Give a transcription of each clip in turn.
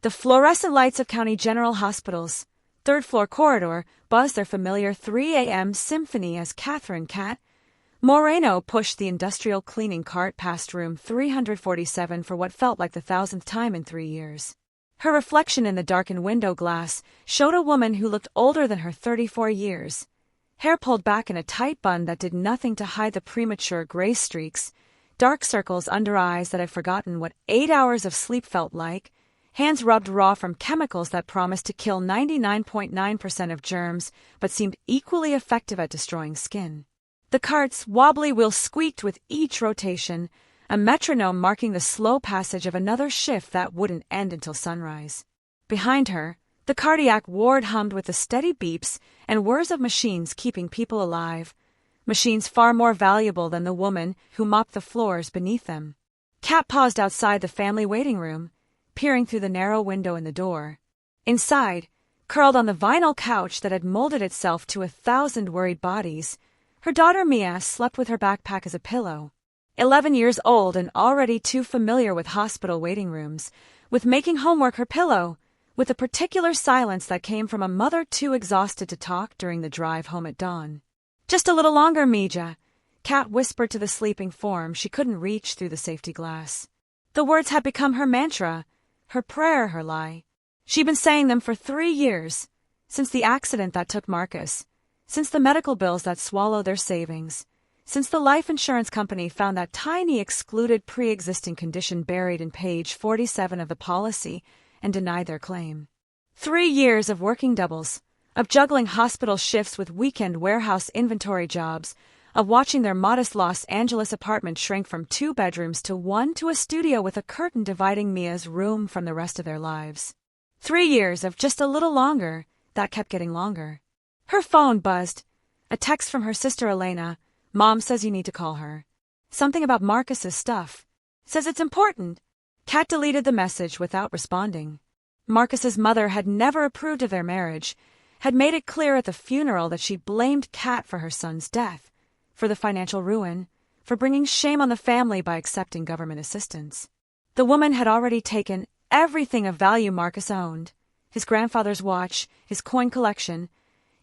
The fluorescent lights of County General Hospital's third-floor corridor buzzed their familiar 3 a.m. symphony as Catherine Cat Moreno pushed the industrial cleaning cart past room 347 for what felt like the 1000th time in 3 years. Her reflection in the darkened window glass showed a woman who looked older than her 34 years. Hair pulled back in a tight bun that did nothing to hide the premature gray streaks, dark circles under eyes that had forgotten what 8 hours of sleep felt like, hands rubbed raw from chemicals that promised to kill 99.9% of germs but seemed equally effective at destroying skin. The cart's wobbly wheels squeaked with each rotation, a metronome marking the slow passage of another shift that wouldn't end until sunrise. Behind her, the cardiac ward hummed with the steady beeps and whirs of machines keeping people alive, machines far more valuable than the woman who mopped the floors beneath them. Kat paused outside the family waiting room, peering through the narrow window in the door. Inside, curled on the vinyl couch that had molded itself to 1,000 worried bodies, her daughter Mia slept with her backpack as a pillow. 11 years old and already too familiar with hospital waiting rooms, with making homework her pillow, with a particular silence that came from a mother too exhausted to talk during the drive home at dawn. "Just a little longer, Mija," Kat whispered to the sleeping form she couldn't reach through the safety glass. The words had become her mantra, her prayer, her lie. She'd been saying them for 3 years, since the accident that took Marcus, since the medical bills that swallowed their savings, since the life insurance company found that tiny excluded pre-existing condition buried in page 47 of the policy and denied their claim. 3 years of working doubles, of juggling hospital shifts with weekend warehouse inventory jobs, of watching their modest Los Angeles apartment shrink from 2 bedrooms to 1 to a studio with a curtain dividing Mia's room from the rest of their lives. 3 years of just a little longer that kept getting longer. Her phone buzzed. A text from her sister Elena. "Mom says you need to call her. Something about Marcus's stuff. Says it's important." Kat deleted the message without responding. Marcus's mother had never approved of their marriage, had made it clear at the funeral that she blamed Kat for her son's death, for the financial ruin, for bringing shame on the family by accepting government assistance. The woman had already taken everything of value Marcus owned, his grandfather's watch, his coin collection,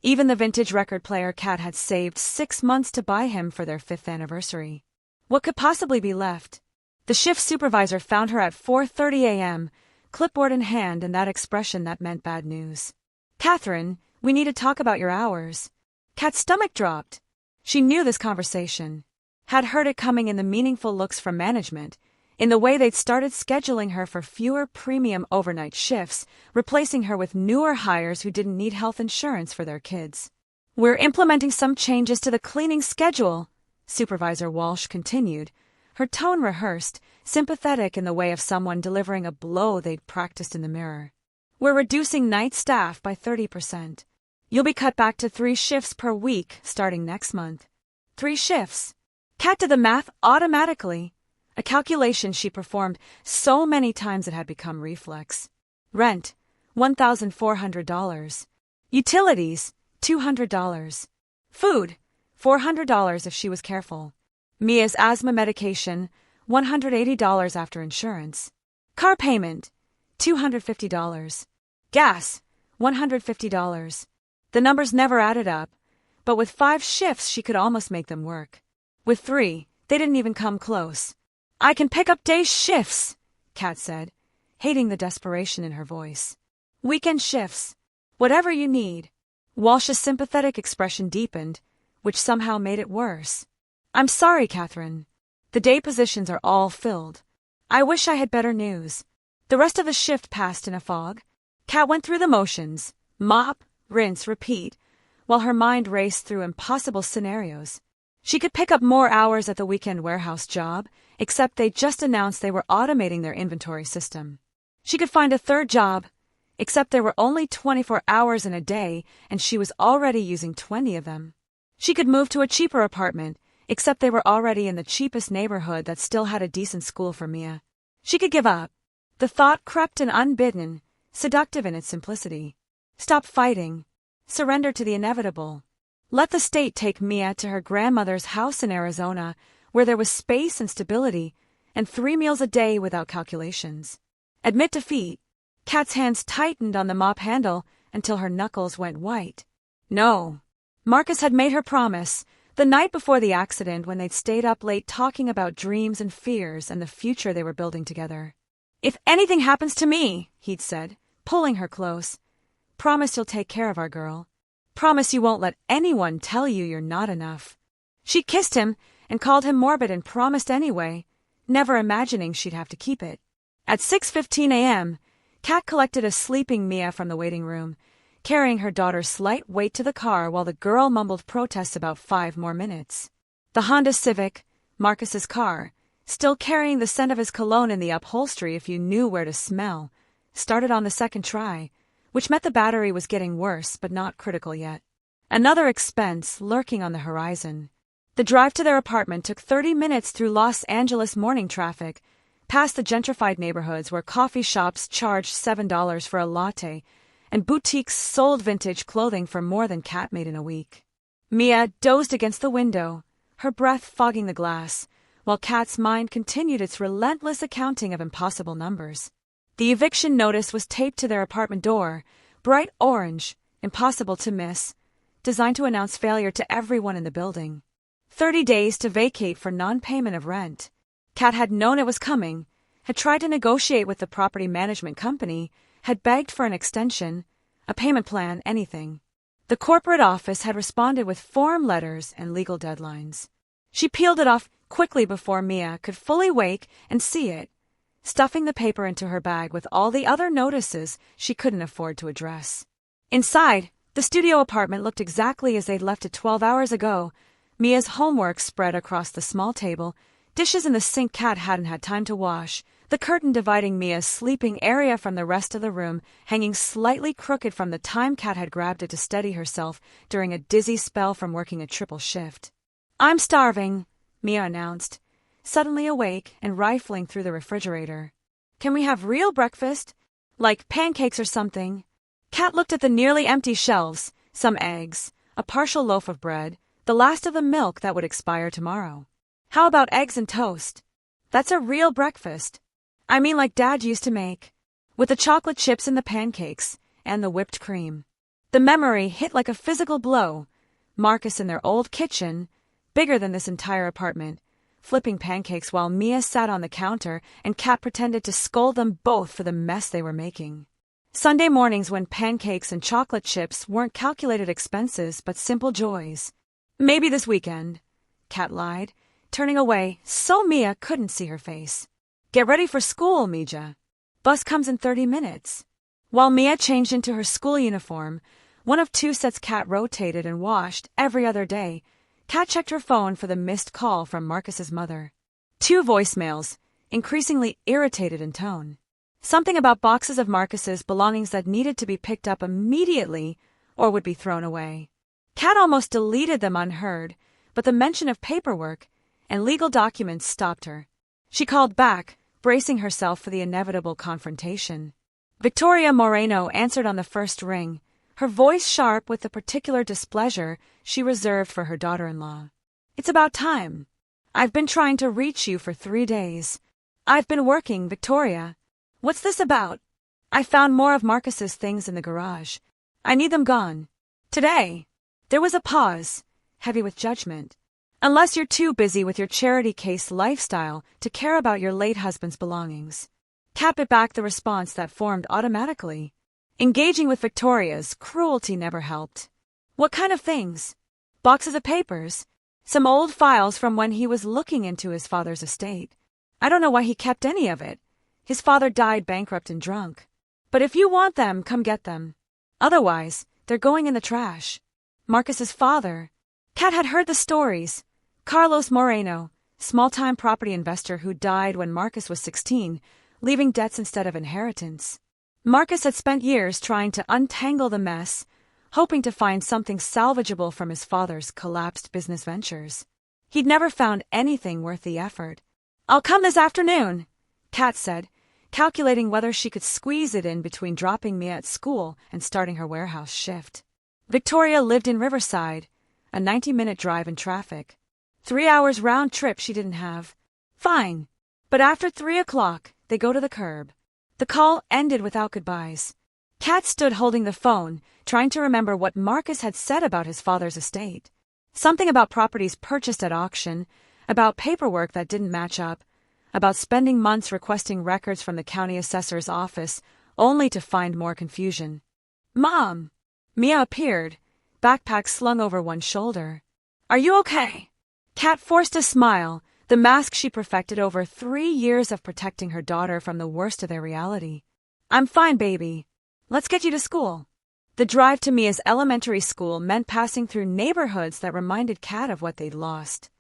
even the vintage record player Kat had saved 6 months to buy him for their 5th anniversary. What could possibly be left? The shift supervisor found her at 4:30 a.m., clipboard in hand and that expression that meant bad news. "Catherine, we need to talk about your hours." Kat's stomach dropped. She knew this conversation, had heard it coming in the meaningful looks from management, in the way they'd started scheduling her for fewer premium overnight shifts, replacing her with newer hires who didn't need health insurance for their kids. "We're implementing some changes to the cleaning schedule," Supervisor Walsh continued, her tone rehearsed, sympathetic in the way of someone delivering a blow they'd practiced in the mirror. "We're reducing night staff by 30%. You'll be cut back to 3 shifts per week starting next month." 3 shifts. Kat did the math automatically, a calculation she performed so many times it had become reflex. Rent, $1,400. Utilities, $200. Food, $400 if she was careful. Mia's asthma medication, $180 after insurance. Car payment, $250. Gas, $150. The numbers never added up, but with 5 shifts she could almost make them work. With 3, they didn't even come close. "I can pick up day shifts," Kat said, hating the desperation in her voice. "Weekend shifts. Whatever you need." Walsh's sympathetic expression deepened, which somehow made it worse. "I'm sorry, Catherine. The day positions are all filled. I wish I had better news." The rest of the shift passed in a fog. Kat went through the motions, mop, rinse, repeat, while her mind raced through impossible scenarios. She could pick up more hours at the weekend warehouse job, except they just announced they were automating their inventory system. She could find a 3rd job, except there were only 24 hours in a day and she was already using 20 of them. She could move to a cheaper apartment, except they were already in the cheapest neighborhood that still had a decent school for Mia. She could give up. The thought crept in unbidden, seductive in its simplicity. Stop fighting. Surrender to the inevitable. Let the state take Mia to her grandmother's house in Arizona, where there was space and stability, and 3 meals a day without calculations. Admit defeat. Kat's hands tightened on the mop handle until her knuckles went white. No. Marcus had made her promise, the night before the accident when they'd stayed up late talking about dreams and fears and the future they were building together. "If anything happens to me," he'd said, pulling her close, "promise you'll take care of our girl. Promise you won't let anyone tell you you're not enough." She kissed him and called him morbid and promised anyway, never imagining she'd have to keep it. At 6:15 a.m., Kat collected a sleeping Mia from the waiting room, carrying her daughter's slight weight to the car while the girl mumbled protests about 5 more minutes. The Honda Civic, Marcus's car, still carrying the scent of his cologne in the upholstery if you knew where to smell, started on the second try, which meant the battery was getting worse but not critical yet. Another expense lurking on the horizon. The drive to their apartment took 30 minutes through Los Angeles morning traffic, past the gentrified neighborhoods where coffee shops charged $7 for a latte and boutiques sold vintage clothing for more than Kat made in a week. Mia dozed against the window, her breath fogging the glass, while Kat's mind continued its relentless accounting of impossible numbers. The eviction notice was taped to their apartment door, bright orange, impossible to miss, designed to announce failure to everyone in the building. 30 days to vacate for non-payment of rent. Kat had known it was coming, had tried to negotiate with the property management company, had begged for an extension, a payment plan, anything. The corporate office had responded with form letters and legal deadlines. She peeled it off quickly before Mia could fully wake and see it, stuffing the paper into her bag with all the other notices she couldn't afford to address. Inside, the studio apartment looked exactly as they'd left it 12 hours ago, Mia's homework spread across the small table, dishes in the sink Kat hadn't had time to wash, the curtain dividing Mia's sleeping area from the rest of the room hanging slightly crooked from the time Kat had grabbed it to steady herself during a dizzy spell from working a triple shift. "I'm starving," Mia announced, suddenly awake and rifling through the refrigerator. "Can we have real breakfast? Like pancakes or something?" Kat looked at the nearly empty shelves, some eggs, a partial loaf of bread, the last of the milk that would expire tomorrow. "How about eggs and toast? That's a real breakfast. I mean like Dad used to make, with the chocolate chips in the pancakes and the whipped cream." The memory hit like a physical blow. Marcus in their old kitchen, bigger than this entire apartment, flipping pancakes while Mia sat on the counter and Kat pretended to scold them both for the mess they were making. Sunday mornings when pancakes and chocolate chips weren't calculated expenses but simple joys. "Maybe this weekend," Kat lied, turning away so Mia couldn't see her face. "Get ready for school, Mija. Bus comes in 30 minutes. While Mia changed into her school uniform, one of 2 sets Kat rotated and washed every other day, Kat checked her phone for the missed call from Marcus's mother. 2 voicemails, increasingly irritated in tone. Something about boxes of Marcus's belongings that needed to be picked up immediately or would be thrown away. Kat almost deleted them unheard, but the mention of paperwork and legal documents stopped her. She called back, bracing herself for the inevitable confrontation. Victoria Moreno answered on the first ring, her voice sharp with the particular displeasure she reserved for her daughter-in-law. "It's about time. I've been trying to reach you for 3 days. I've been working, Victoria. What's this about? I found more of Marcus's things in the garage. I need them gone. Today." There was a pause, heavy with judgment. "Unless you're too busy with your charity case lifestyle to care about your late husband's belongings." Kat bit back the response that formed automatically. Engaging with Victoria's cruelty never helped. "What kind of things?" "Boxes of papers. Some old files from when he was looking into his father's estate. I don't know why he kept any of it. His father died bankrupt and drunk. But if you want them, come get them. Otherwise, they're going in the trash." Marcus's father. Kat had heard the stories. Carlos Moreno, small-time property investor who died when Marcus was 16, leaving debts instead of inheritance. Marcus had spent years trying to untangle the mess, hoping to find something salvageable from his father's collapsed business ventures. He'd never found anything worth the effort. "I'll come this afternoon," Kat said, calculating whether she could squeeze it in between dropping Mia at school and starting her warehouse shift. Victoria lived in Riverside, a 90-minute drive in traffic. 3 hours round trip she didn't have. Fine. But after 3 o'clock, they go to the curb. The call ended without goodbyes. Kat stood holding the phone, trying to remember what Marcus had said about his father's estate. Something about properties purchased at auction, about paperwork that didn't match up, about spending months requesting records from the county assessor's office, only to find more confusion. "Mom!" Mia appeared, backpack slung over one shoulder. "Are you okay?" Kat forced a smile, the mask she perfected over 3 years of protecting her daughter from the worst of their reality. "I'm fine, baby. Let's get you to school." The drive to Mia's elementary school meant passing through neighborhoods that reminded Kat of what they'd lost.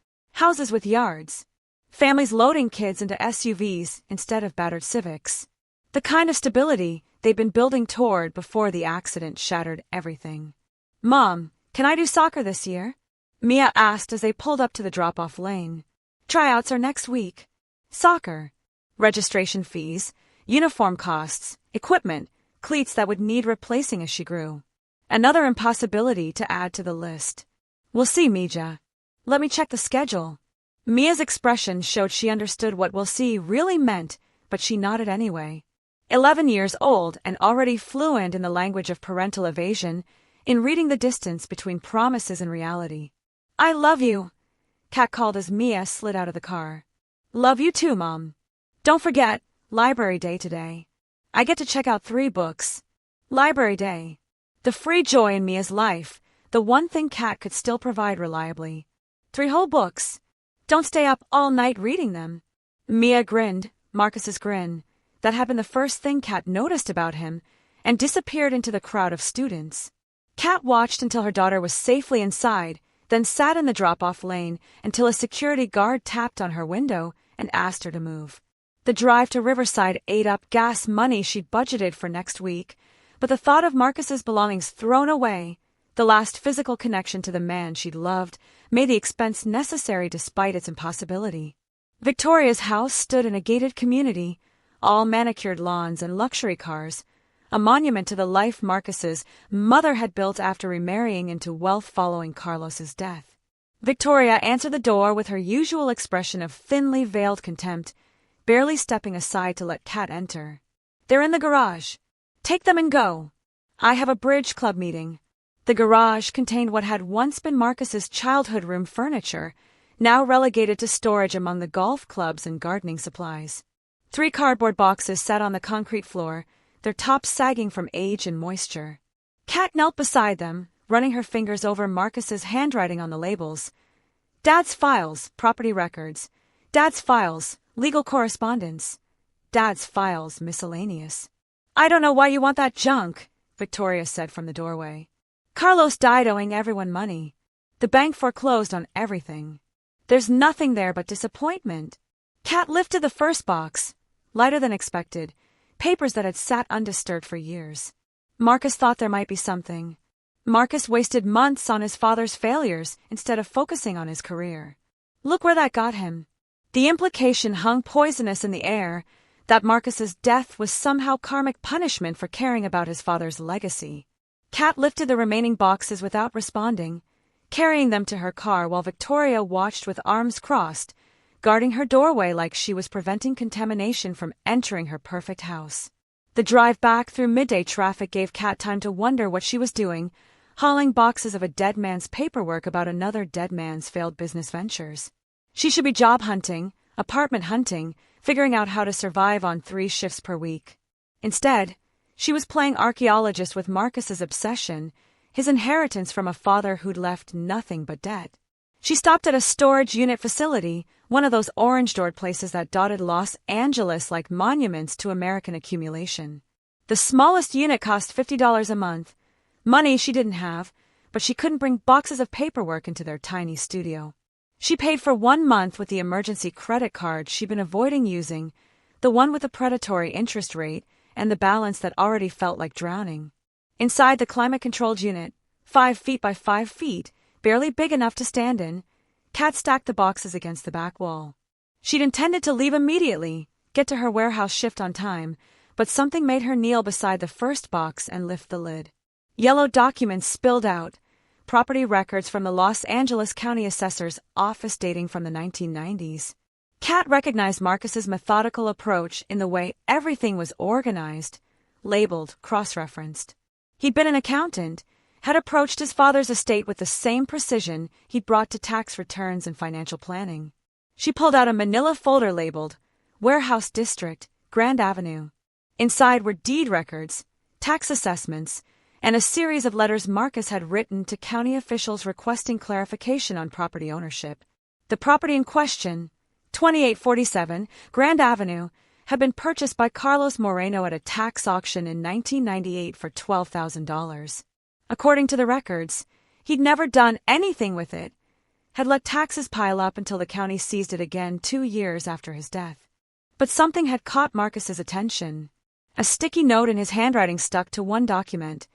Houses with yards. Families loading kids into SUVs instead of battered Civics. The kind of stability they'd been building toward before the accident shattered everything. "Mom, can I do soccer this year?" Mia asked as they pulled up to the drop-off lane. "Tryouts are next week." Soccer. Registration fees, uniform costs, equipment, cleats that would need replacing as she grew. Another impossibility to add to the list. "We'll see, Mija. Let me check the schedule." Mia's expression showed she understood what "we'll see" really meant, but she nodded anyway. 11 years old and already fluent in the language of parental evasion, in reading the distance between promises and reality. "I love you," Kat called as Mia slid out of the car. "Love you too, Mom. Don't forget, Library Day today. I get to check out 3 books. Library Day. The free joy in Mia's life, the one thing Kat could still provide reliably. 3 whole books. Don't stay up all night reading them." Mia grinned, Marcus's grin, that had been the first thing Kat noticed about him, and disappeared into the crowd of students. Kat watched until her daughter was safely inside, then sat in the drop-off lane until a security guard tapped on her window and asked her to move. The drive to Riverside ate up gas money she'd budgeted for next week, but the thought of Marcus's belongings thrown away, the last physical connection to the man she'd loved, made the expense necessary despite its impossibility. Victoria's house stood in a gated community, all manicured lawns and luxury cars, a monument to the life Marcus's mother had built after remarrying into wealth following Carlos's death. Victoria answered the door with her usual expression of thinly veiled contempt, barely stepping aside to let Kat enter. "They're in the garage. Take them and go. I have a bridge club meeting." The garage contained what had once been Marcus's childhood room furniture, now relegated to storage among the golf clubs and gardening supplies. 3 cardboard boxes sat on the concrete floor, their tops sagging from age and moisture. Kat knelt beside them, running her fingers over Marcus's handwriting on the labels. "Dad's files, property records. Dad's files, legal correspondence. Dad's files, miscellaneous." "I don't know why you want that junk," Victoria said from the doorway. "Carlos died owing everyone money. The bank foreclosed on everything. There's nothing there but disappointment." Kat lifted the first box, lighter than expected, papers that had sat undisturbed for years. Marcus thought there might be something. Marcus wasted months on his father's failures instead of focusing on his career. Look where that got him. The implication hung poisonous in the air, that Marcus's death was somehow karmic punishment for caring about his father's legacy. Kat lifted the remaining boxes without responding, carrying them to her car while Victoria watched with arms crossed, guarding her doorway like she was preventing contamination from entering her perfect house. The drive back through midday traffic gave Kat time to wonder what she was doing, hauling boxes of a dead man's paperwork about another dead man's failed business ventures. She should be job hunting, apartment hunting, figuring out how to survive on 3 shifts per week. Instead, she was playing archaeologist with Marcus's obsession, his inheritance from a father who'd left nothing but debt. She stopped at a storage unit facility, one of those orange-doored places that dotted Los Angeles like monuments to American accumulation. The smallest unit cost $50 a month, money she didn't have, but she couldn't bring boxes of paperwork into their tiny studio. She paid for 1 month with the emergency credit card she'd been avoiding using, the one with the predatory interest rate and the balance that already felt like drowning. Inside the climate-controlled unit, 5 feet by 5 feet, barely big enough to stand in, Kat stacked the boxes against the back wall. She'd intended to leave immediately, get to her warehouse shift on time, but something made her kneel beside the first box and lift the lid. Yellow documents spilled out, property records from the Los Angeles County Assessor's office dating from the 1990s. Kat recognized Marcus's methodical approach in the way everything was organized, labeled, cross-referenced. He'd been an accountant, had approached his father's estate with the same precision he'd brought to tax returns and financial planning. She pulled out a manila folder labeled Warehouse District, Grand Avenue. Inside were deed records, tax assessments, and a series of letters Marcus had written to county officials requesting clarification on property ownership. The property in question, 2847 Grand Avenue, had been purchased by Carlos Moreno at a tax auction in 1998 for $12,000. According to the records, he'd never done anything with it, had let taxes pile up until the county seized it again 2 years after his death. But something had caught Marcus's attention. A sticky note in his handwriting stuck to one document.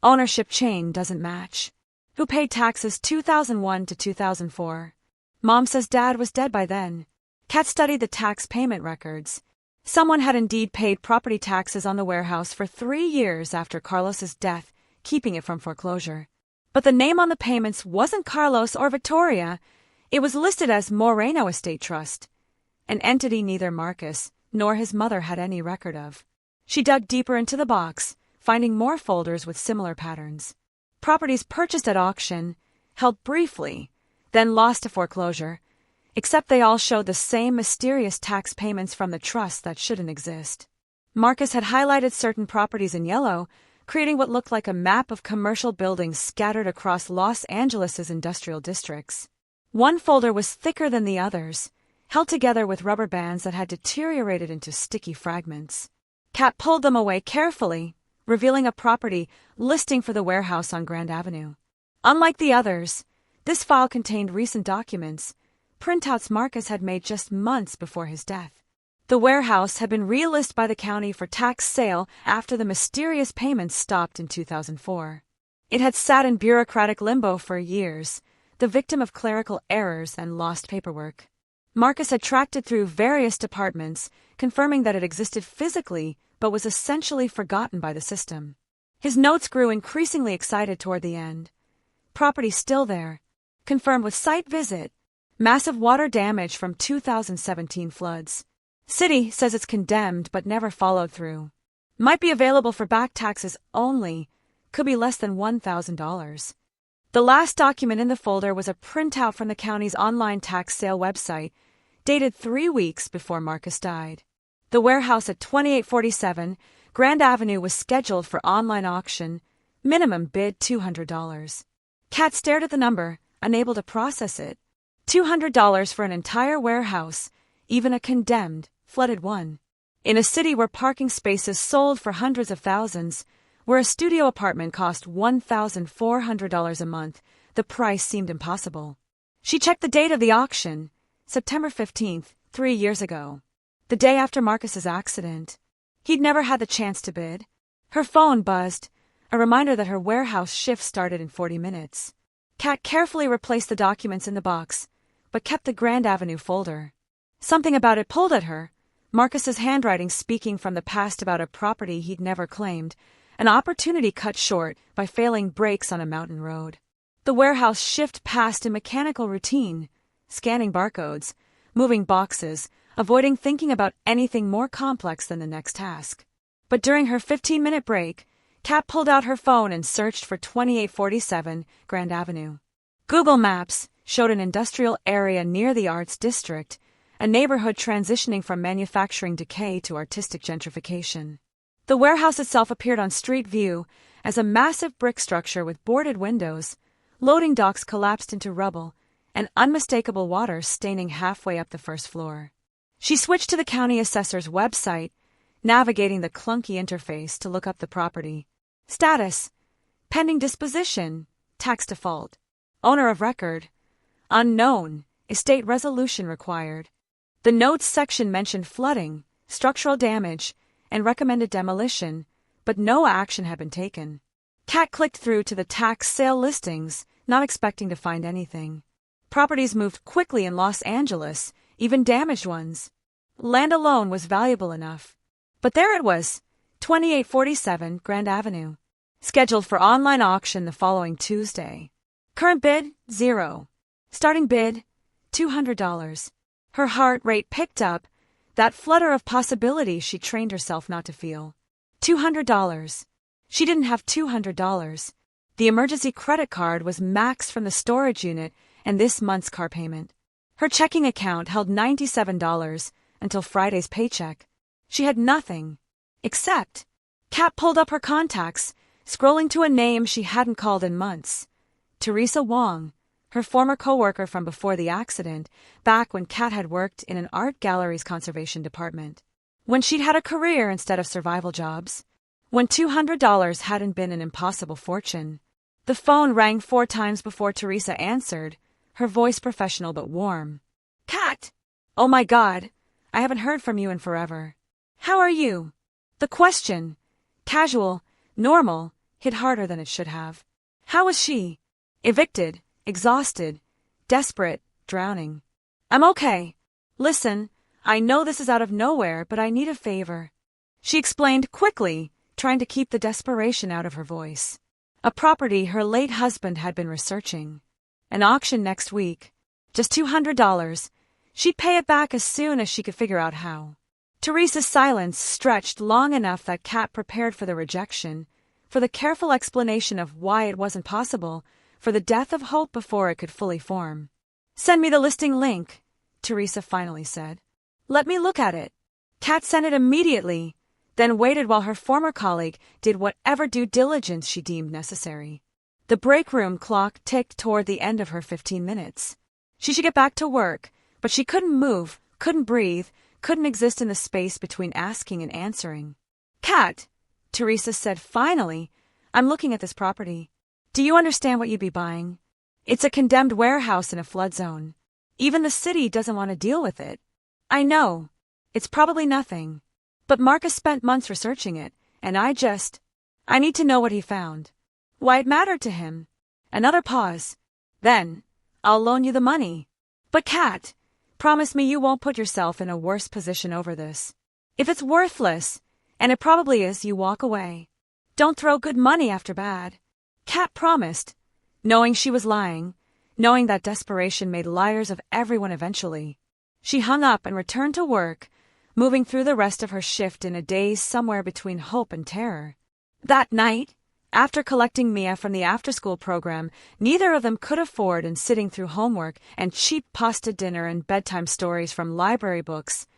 Ownership chain doesn't match. Who paid taxes 2001 to 2004? Mom says Dad was dead by then. Kat studied the tax payment records. Someone had indeed paid property taxes on the warehouse for 3 years after Carlos's death, keeping it from foreclosure. But the name on the payments wasn't Carlos or Victoria. It was listed as Moreno Estate Trust, an entity neither Marcus nor his mother had any record of. She dug deeper into the box, finding more folders with similar patterns. Properties purchased at auction, held briefly, then lost to foreclosure, except they all showed the same mysterious tax payments from the trust that shouldn't exist. Marcus had highlighted certain properties in yellow, creating what looked like a map of commercial buildings scattered across Los Angeles's industrial districts. One folder was thicker than the others, held together with rubber bands that had deteriorated into sticky fragments. Kat pulled them away carefully, revealing a property listing for the warehouse on Grand Avenue. Unlike the others, this file contained recent documents, printouts Marcus had made just months before his death. The warehouse had been relisted by the county for tax sale after the mysterious payments stopped in 2004. It had sat in bureaucratic limbo for years, the victim of clerical errors and lost paperwork. Marcus had tracked it through various departments, confirming that it existed physically but was essentially forgotten by the system. His notes grew increasingly excited toward the end. Property still there. Confirmed with site visit. Massive water damage from 2017 floods. City says it's condemned but never followed through. Might be available for back taxes only. Could be less than $1,000. The last document in the folder was a printout from the county's online tax sale website, dated 3 weeks before Marcus died. The warehouse at 2847 Grand Avenue was scheduled for online auction, minimum bid $200. Kat stared at the number, unable to process it. $200 for an entire warehouse, even a condemned, flooded one. In a city where parking spaces sold for hundreds of thousands, where a studio apartment cost $1,400 a month, the price seemed impossible. She checked the date of the auction, September 15th, 3 years ago. The day after Marcus's accident. He'd never had the chance to bid. Her phone buzzed, a reminder that her warehouse shift started in 40 minutes. Kat carefully replaced the documents in the box, but kept the Grand Avenue folder. Something about it pulled at her, Marcus's handwriting speaking from the past about a property he'd never claimed, an opportunity cut short by failing brakes on a mountain road. The warehouse shift passed in mechanical routine, scanning barcodes, moving boxes, avoiding thinking about anything more complex than the next task. But during her 15-minute break, Kat pulled out her phone and searched for 2847 Grand Avenue. Google Maps showed an industrial area near the Arts District, a neighborhood transitioning from manufacturing decay to artistic gentrification. The warehouse itself appeared on Street View as a massive brick structure with boarded windows, loading docks collapsed into rubble, and unmistakable water staining halfway up the first floor. She switched to the county assessor's website, navigating the clunky interface to look up the property. Status: pending disposition, tax default. Owner of record: unknown, estate resolution required. The notes section mentioned flooding, structural damage, and recommended demolition, but no action had been taken. Kat clicked through to the tax sale listings, not expecting to find anything. Properties moved quickly in Los Angeles, even damaged ones. Land alone was valuable enough. But there it was, 2847 Grand Avenue, scheduled for online auction the following Tuesday. Current bid, $0. Starting bid, $200. Her heart rate picked up, that flutter of possibility she trained herself not to feel. $200. She didn't have $200. The emergency credit card was maxed from the storage unit and this month's car payment. Her checking account held $97 until Friday's paycheck. She had nothing. Except, Kat pulled up her contacts, scrolling to a name she hadn't called in months. Teresa Wong, her former coworker from before the accident, back when Kat had worked in an art gallery's conservation department. When she'd had a career instead of survival jobs. When $200 hadn't been an impossible fortune. The phone rang 4 times before Teresa answered, her voice professional but warm. Kat! Oh my God, I haven't heard from you in forever. How are you? The question, casual, normal, hit harder than it should have. How was she? Evicted, exhausted, desperate, drowning. I'm okay. Listen, I know this is out of nowhere, but I need a favor. She explained quickly, trying to keep the desperation out of her voice. A property her late husband had been researching. An auction next week. Just $200. She'd pay it back as soon as she could figure out how. Teresa's silence stretched long enough that Kat prepared for the rejection, for the careful explanation of why it wasn't possible, for the death of hope before it could fully form. Send me the listing link, Teresa finally said. Let me look at it. Kat sent it immediately, then waited while her former colleague did whatever due diligence she deemed necessary. The break room clock ticked toward the end of her 15 minutes. She should get back to work, but she couldn't move, couldn't breathe, couldn't exist in the space between asking and answering. Kat, Teresa said finally, I'm looking at this property. Do you understand what you'd be buying? It's a condemned warehouse in a flood zone. Even the city doesn't want to deal with it. I know. It's probably nothing. But Marcus spent months researching it, and I need to know what he found. Why it mattered to him. Another pause. Then, I'll loan you the money. But Kat, promise me you won't put yourself in a worse position over this. If it's worthless, and it probably is, you walk away. Don't throw good money after bad. Kat promised, knowing she was lying, knowing that desperation made liars of everyone eventually. She hung up and returned to work, moving through the rest of her shift in a daze somewhere between hope and terror. That night, after collecting Mia from the after-school program neither of them could afford and sitting through homework and cheap pasta dinner and bedtime stories from library books,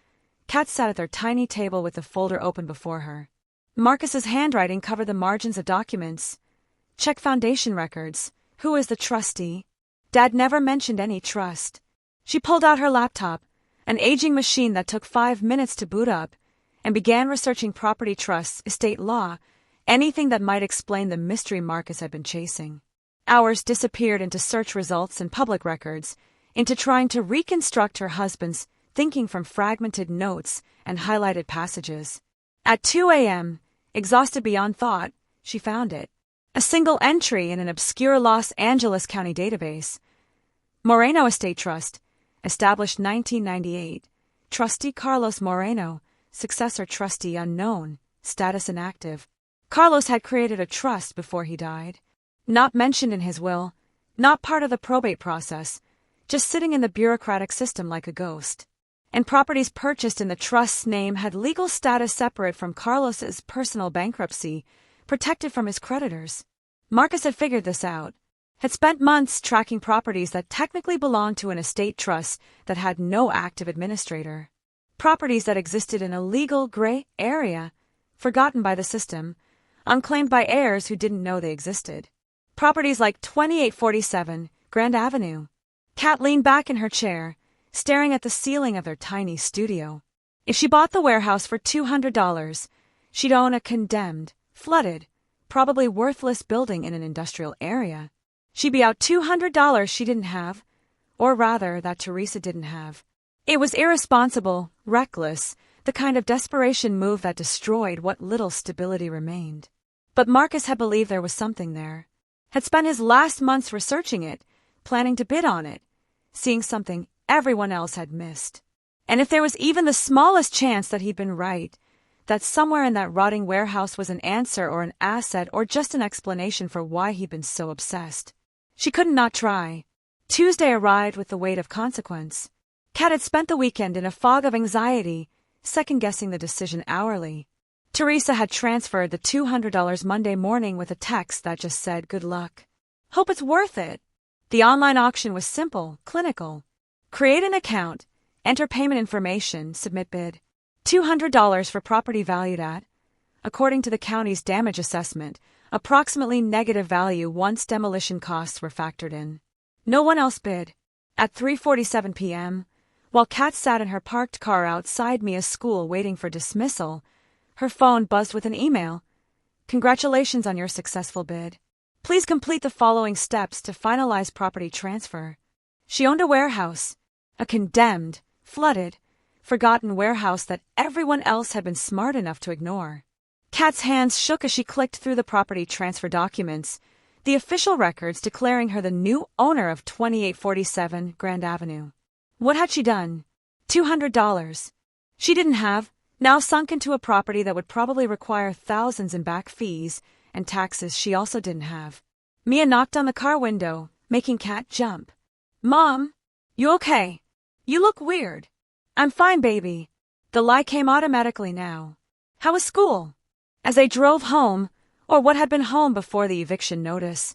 Kat sat at their tiny table with the folder open before her. Marcus's handwriting covered the margins of documents. Check foundation records. Who is the trustee? Dad never mentioned any trust. She pulled out her laptop, an aging machine that took 5 minutes to boot up, and began researching property trusts, estate law, anything that might explain the mystery Marcus had been chasing. Hours disappeared into search results and public records, into trying to reconstruct her husband's thinking from fragmented notes and highlighted passages. At 2 a.m., exhausted beyond thought, she found it. A single entry in an obscure Los Angeles County database. Moreno Estate Trust, established 1998. Trustee Carlos Moreno, successor trustee unknown, status inactive. Carlos had created a trust before he died. Not mentioned in his will, not part of the probate process, just sitting in the bureaucratic system like a ghost. And properties purchased in the trust's name had legal status separate from Carlos's personal bankruptcy, protected from his creditors. Marcus had figured this out, had spent months tracking properties that technically belonged to an estate trust that had no active administrator. Properties that existed in a legal gray area, forgotten by the system, unclaimed by heirs who didn't know they existed. Properties like 2847 Grand Avenue. Kat leaned back in her chair, staring at the ceiling of their tiny studio. If she bought the warehouse for $200, she'd own a condemned, flooded, probably worthless building in an industrial area. She'd be out $200 she didn't have, or rather that Teresa didn't have. It was irresponsible, reckless, the kind of desperation move that destroyed what little stability remained. But Marcus had believed there was something there, had spent his last months researching it, planning to bid on it, seeing something everyone else had missed. And if there was even the smallest chance that he'd been right, that somewhere in that rotting warehouse was an answer or an asset or just an explanation for why he'd been so obsessed. She couldn't not try. Tuesday arrived with the weight of consequence. Kat had spent the weekend in a fog of anxiety, second-guessing the decision hourly. Teresa had transferred the $200 Monday morning with a text that just said, "Good luck. Hope it's worth it." The online auction was simple, clinical. Create an account, enter payment information, submit bid. $200 for property valued at, according to the county's damage assessment, approximately negative value once demolition costs were factored in. No one else bid. At 3:47 p.m., while Kat sat in her parked car outside Mia's school waiting for dismissal, her phone buzzed with an email. "Congratulations on your successful bid. Please complete the following steps to finalize property transfer." She owned a warehouse, a condemned, flooded, forgotten warehouse that everyone else had been smart enough to ignore. Kat's hands shook as she clicked through the property transfer documents, the official records declaring her the new owner of 2847 Grand Avenue. What had she done? $200. She didn't have, now sunk into a property that would probably require thousands in back fees and taxes she also didn't have. Mia knocked on the car window, making Kat jump. "Mom, you okay? You look weird." "I'm fine, baby." The lie came automatically now. "How was school?" As they drove home, or what had been home before the eviction notice,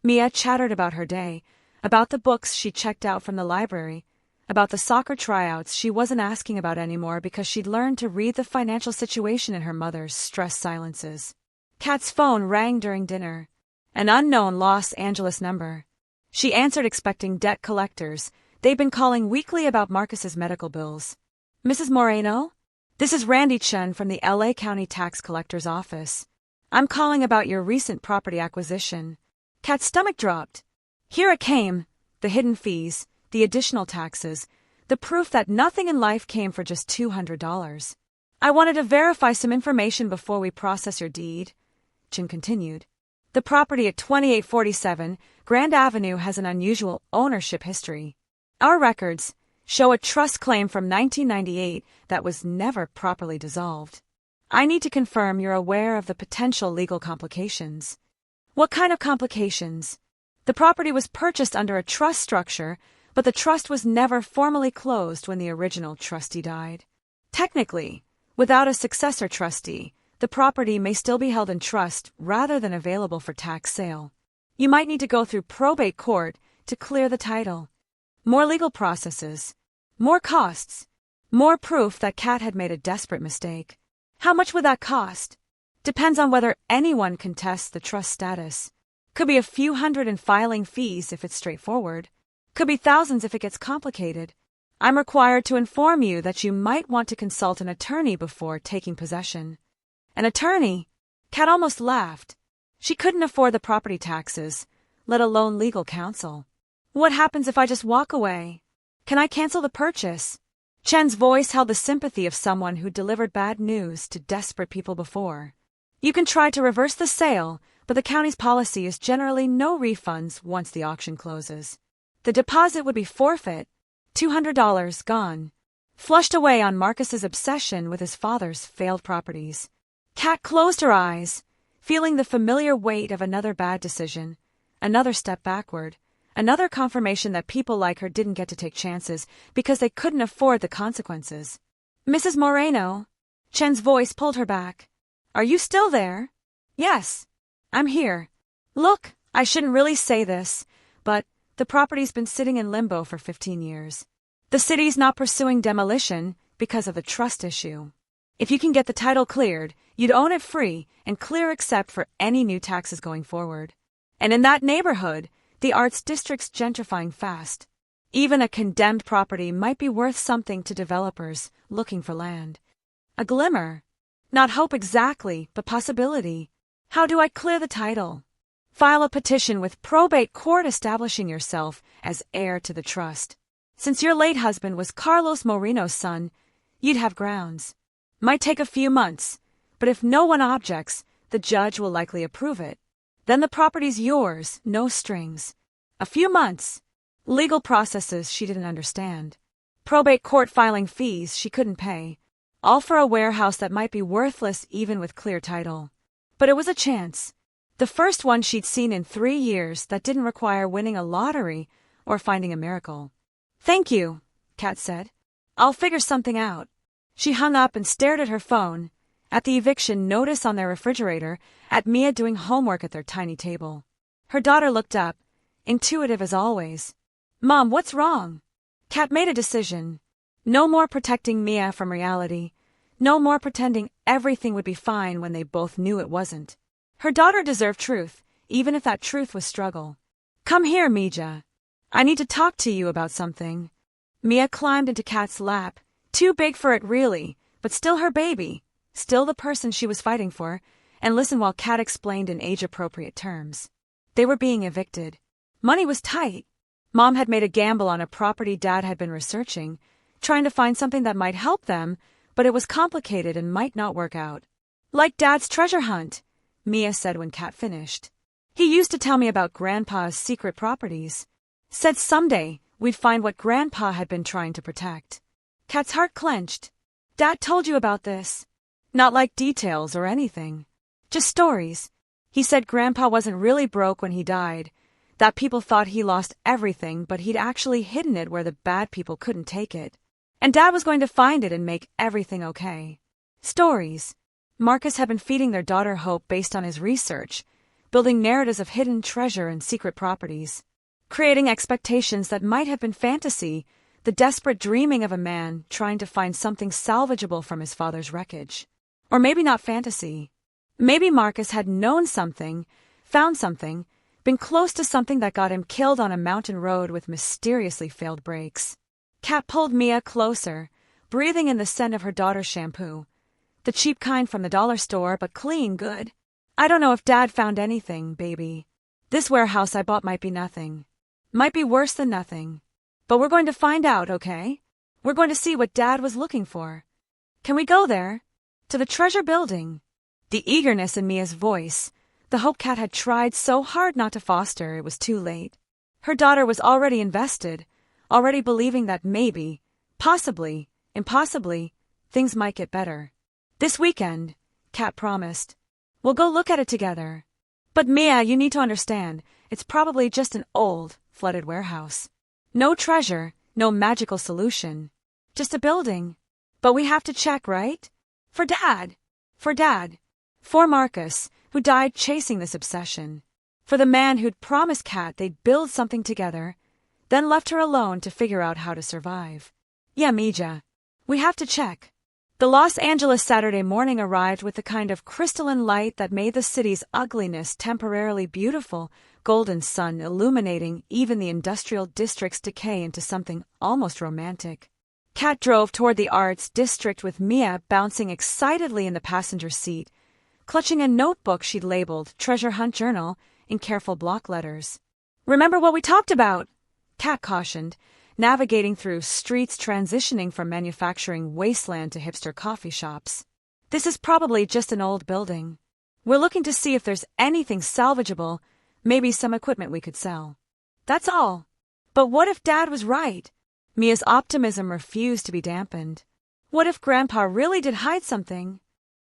Mia chattered about her day, about the books she checked out from the library, about the soccer tryouts she wasn't asking about anymore because she'd learned to read the financial situation in her mother's stressed silences. Kat's phone rang during dinner. An unknown Los Angeles number. She answered expecting debt collectors. They'd been calling weekly about Marcus's medical bills. "Mrs. Moreno? This is Randy Chen from the LA County Tax Collector's Office. I'm calling about your recent property acquisition." Kat's stomach dropped. Here it came, the hidden fees, the additional taxes, the proof that nothing in life came for just $200. "I wanted to verify some information before we process your deed," Chen continued. "The property at 2847 Grand Avenue has an unusual ownership history. Our records show a trust claim from 1998 that was never properly dissolved. I need to confirm you're aware of the potential legal complications." "What kind of complications?" "The property was purchased under a trust structure, but the trust was never formally closed when the original trustee died. Technically, without a successor trustee, the property may still be held in trust rather than available for tax sale. You might need to go through probate court to clear the title. More legal processes, more costs, more proof that Kat had made a desperate mistake. How much would that cost? Depends on whether anyone contests the trust status. Could be a few hundred in filing fees if it's straightforward. Could be thousands if it gets complicated. I'm required to inform you that you might want to consult an attorney before taking possession." An attorney? Kat almost laughed. She couldn't afford the property taxes, let alone legal counsel. "What happens if I just walk away? Can I cancel the purchase?" Chen's voice held the sympathy of someone who delivered bad news to desperate people before. "You can try to reverse the sale, but the county's policy is generally no refunds once the auction closes. The deposit would be forfeit, $200 gone, flushed away on Marcus's obsession with his father's failed properties." Kat closed her eyes, feeling the familiar weight of another bad decision, another step backward, another confirmation that people like her didn't get to take chances because they couldn't afford the consequences. "Mrs. Moreno?" Chen's voice pulled her back. "Are you still there?" "Yes, I'm here. Look, I shouldn't really say this, but the property's been sitting in limbo for 15 years. The city's not pursuing demolition because of the trust issue. If you can get the title cleared, you'd own it free and clear except for any new taxes going forward. And in that neighborhood, the arts district's gentrifying fast. Even a condemned property might be worth something to developers looking for land. A glimmer. Not hope exactly, but possibility. How do I clear the title? File a petition with probate court establishing yourself as heir to the trust. Since your late husband was Carlos Moreno's son, you'd have grounds. Might take a few months, but if no one objects, the judge will likely approve it. Then the property's yours, no strings. A few months. Legal processes she didn't understand. Probate court filing fees she couldn't pay. All for a warehouse that might be worthless even with clear title. But it was a chance. The first one she'd seen in 3 years that didn't require winning a lottery or finding a miracle. "Thank you," Kat said. I'll figure something out. She hung up and stared at her phone, at the eviction notice on their refrigerator, at Mia doing homework at their tiny table. Her daughter looked up, intuitive as always. Mom, what's wrong? Kat made a decision. No more protecting Mia from reality. No more pretending everything would be fine when they both knew it wasn't. Her daughter deserved truth, even if that truth was struggle. Come here, Mija. I need to talk to you about something. Mia climbed into Kat's lap, too big for it really, but still her baby, still the person she was fighting for, and listened while Kat explained in age-appropriate terms. They were being evicted. Money was tight. Mom had made a gamble on a property Dad had been researching, trying to find something that might help them, but it was complicated and might not work out. Like Dad's treasure hunt, Mia said when Kat finished. He used to tell me about Grandpa's secret properties. Said someday we'd find what Grandpa had been trying to protect. Kat's heart clenched. Dad told you about this. Not like details or anything. Just stories. He said Grandpa wasn't really broke when he died, that people thought he lost everything, but he'd actually hidden it where the bad people couldn't take it. And Dad was going to find it and make everything okay. Stories. Marcus had been feeding their daughter hope based on his research, building narratives of hidden treasure and secret properties, creating expectations that might have been fantasy, the desperate dreaming of a man trying to find something salvageable from his father's wreckage. Or maybe not fantasy. Maybe Marcus had known something, found something, been close to something that got him killed on a mountain road with mysteriously failed brakes. Kat pulled Mia closer, breathing in the scent of her daughter's shampoo. The cheap kind from the dollar store, but clean good. I don't know if Dad found anything, baby. This warehouse I bought might be nothing. Might be worse than nothing. But we're going to find out, okay? We're going to see what Dad was looking for. Can we go there? To the treasure building. The eagerness in Mia's voice, the hope Kat had tried so hard not to foster, it was too late. Her daughter was already invested, already believing that maybe, possibly, impossibly, things might get better. This weekend, Kat promised. We'll go look at it together. But Mia, you need to understand, it's probably just an old, flooded warehouse. No treasure, no magical solution. Just a building. But we have to check, right? For Dad. For Dad. For Marcus, who died chasing this obsession. For the man who'd promised Kat they'd build something together, then left her alone to figure out how to survive. Yeah, Mija. We have to check. The Los Angeles Saturday morning arrived with the kind of crystalline light that made the city's ugliness temporarily beautiful, golden sun illuminating even the industrial district's decay into something almost romantic. Kat drove toward the arts district with Mia bouncing excitedly in the passenger seat, clutching a notebook she'd labeled Treasure Hunt Journal in careful block letters. Remember what we talked about? Kat cautioned, navigating through streets transitioning from manufacturing wasteland to hipster coffee shops. This is probably just an old building. We're looking to see if there's anything salvageable, maybe some equipment we could sell. That's all. But what if Dad was right? Mia's optimism refused to be dampened. What if Grandpa really did hide something?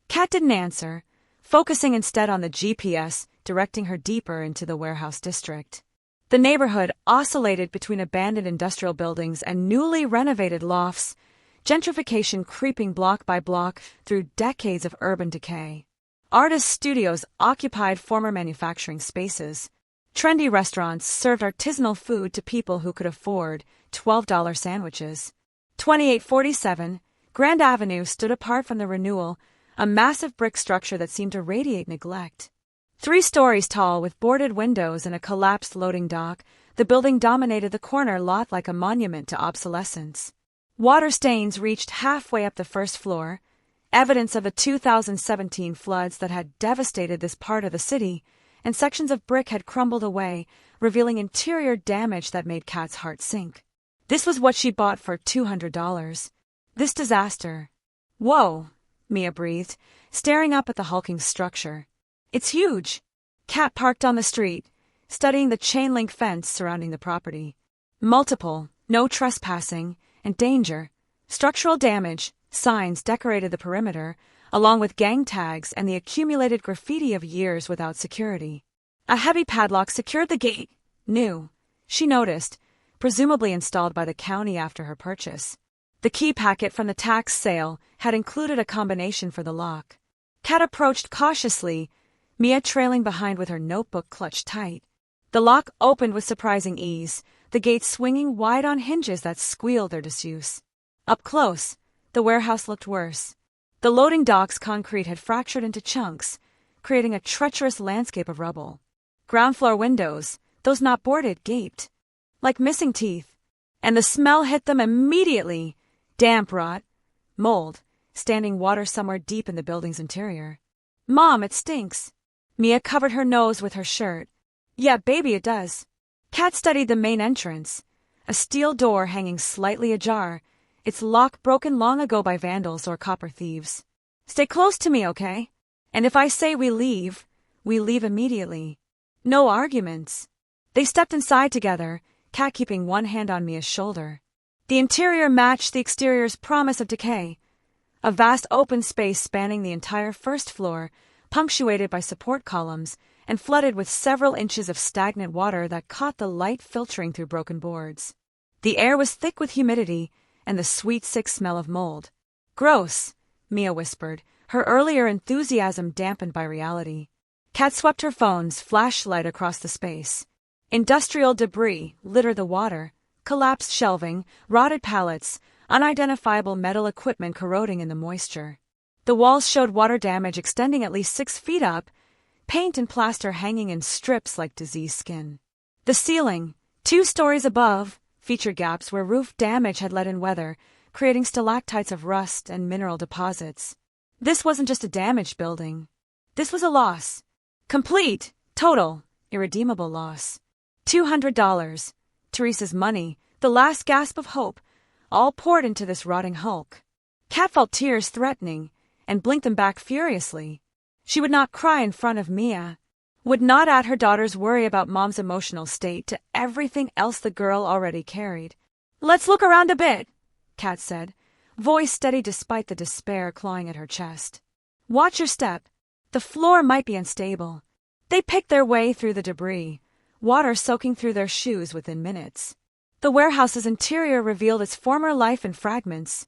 Kat didn't answer, focusing instead on the GPS, directing her deeper into the warehouse district. The neighborhood oscillated between abandoned industrial buildings and newly renovated lofts, gentrification creeping block by block through decades of urban decay. Artist studios occupied former manufacturing spaces. Trendy restaurants served artisanal food to people who could afford $12 sandwiches. 2847 Grand Avenue stood apart from the renewal, a massive brick structure that seemed to radiate neglect. 3 stories tall with boarded windows and a collapsed loading dock, the building dominated the corner lot like a monument to obsolescence. Water stains reached halfway up the first floor, evidence of the 2017 floods that had devastated this part of the city, and sections of brick had crumbled away, revealing interior damage that made Kat's heart sink. This was what she bought for $200. This disaster. Whoa, Mia breathed, staring up at the hulking structure. It's huge. Kat parked on the street, studying the chain-link fence surrounding the property. Multiple, no trespassing, and danger. Structural damage, signs decorated the perimeter, along with gang tags and the accumulated graffiti of years without security. A heavy padlock secured the gate. New, she noticed, presumably installed by the county after her purchase. The key packet from the tax sale had included a combination for the lock. Kat approached cautiously, Mia trailing behind with her notebook clutched tight. The lock opened with surprising ease, the gate swinging wide on hinges that squealed their disuse. Up close, the warehouse looked worse. The loading dock's concrete had fractured into chunks, creating a treacherous landscape of rubble. Ground floor windows, those not boarded, gaped like missing teeth, and the smell hit them immediately. Damp rot, mold, standing water somewhere deep in the building's interior. "Mom, it stinks." Mia covered her nose with her shirt. "Yeah, baby, it does." Kat studied the main entrance, a steel door hanging slightly ajar, its lock broken long ago by vandals or copper thieves. "Stay close to me, okay? And if I say we leave immediately. No arguments." They stepped inside together, Kat keeping one hand on Mia's shoulder. The interior matched the exterior's promise of decay. A vast open space spanning the entire first floor, punctuated by support columns, and flooded with several inches of stagnant water that caught the light filtering through broken boards. The air was thick with humidity and the sweet, sick smell of mold. "Gross," Mia whispered, her earlier enthusiasm dampened by reality. Kat swept her phone's flashlight across the space. Industrial debris littered the water, collapsed shelving, rotted pallets, unidentifiable metal equipment corroding in the moisture. The walls showed water damage extending at least 6 feet up, paint and plaster hanging in strips like diseased skin. The ceiling, 2 stories above, featured gaps where roof damage had let in weather, creating stalactites of rust and mineral deposits. This wasn't just a damaged building. This was a loss. Complete, total, irredeemable loss. $200, Teresa's money, the last gasp of hope, all poured into this rotting hulk. Kat felt tears threatening, and blinked them back furiously. She would not cry in front of Mia, would not add her daughter's worry about Mom's emotional state to everything else the girl already carried. "Let's look around a bit," Kat said, voice steady despite the despair clawing at her chest. "Watch your step. The floor might be unstable." They picked their way through the debris, water soaking through their shoes within minutes. The warehouse's interior revealed its former life in fragments.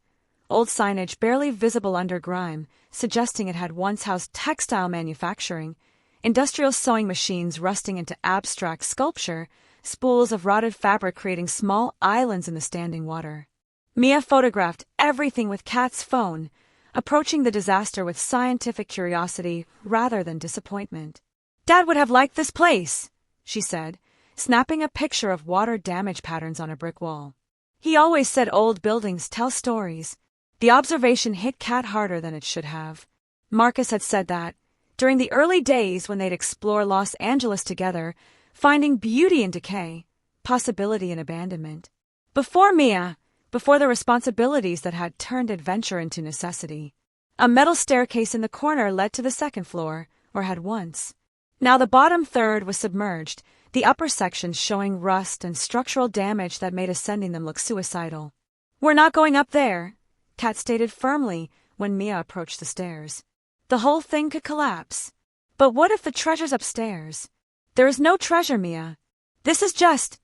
Old signage barely visible under grime, suggesting it had once housed textile manufacturing, industrial sewing machines rusting into abstract sculpture, spools of rotted fabric creating small islands in the standing water. Mia photographed everything with Kat's phone, approaching the disaster with scientific curiosity rather than disappointment. "Dad would have liked this place," she said, snapping a picture of water damage patterns on a brick wall. "He always said old buildings tell stories." The observation hit Kat harder than it should have. Marcus had said that, during the early days when they'd explore Los Angeles together, finding beauty in decay, possibility in abandonment. Before Mia, before the responsibilities that had turned adventure into necessity. A metal staircase in the corner led to the second floor, or had once. Now the bottom third was submerged, the upper sections showing rust and structural damage that made ascending them look suicidal. "We're not going up there," Kat stated firmly when Mia approached the stairs. "The whole thing could collapse." "But what if the treasure's upstairs?" "There is no treasure, Mia. This is just—"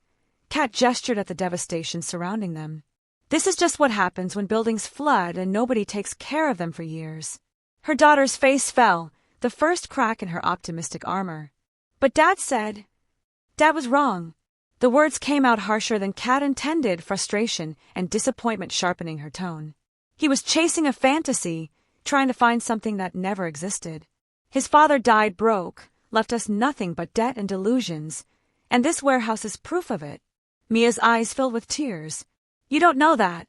Kat gestured at the devastation surrounding them. "This is just what happens when buildings flood and nobody takes care of them for years." Her daughter's face fell, the first crack in her optimistic armor. "But Dad said—" "Dad was wrong." The words came out harsher than Kat intended, frustration and disappointment sharpening her tone. He was chasing a fantasy, trying to find something that never existed. His father died broke, left us nothing but debt and delusions, and this warehouse is proof of it. Mia's eyes filled with tears. "You don't know that.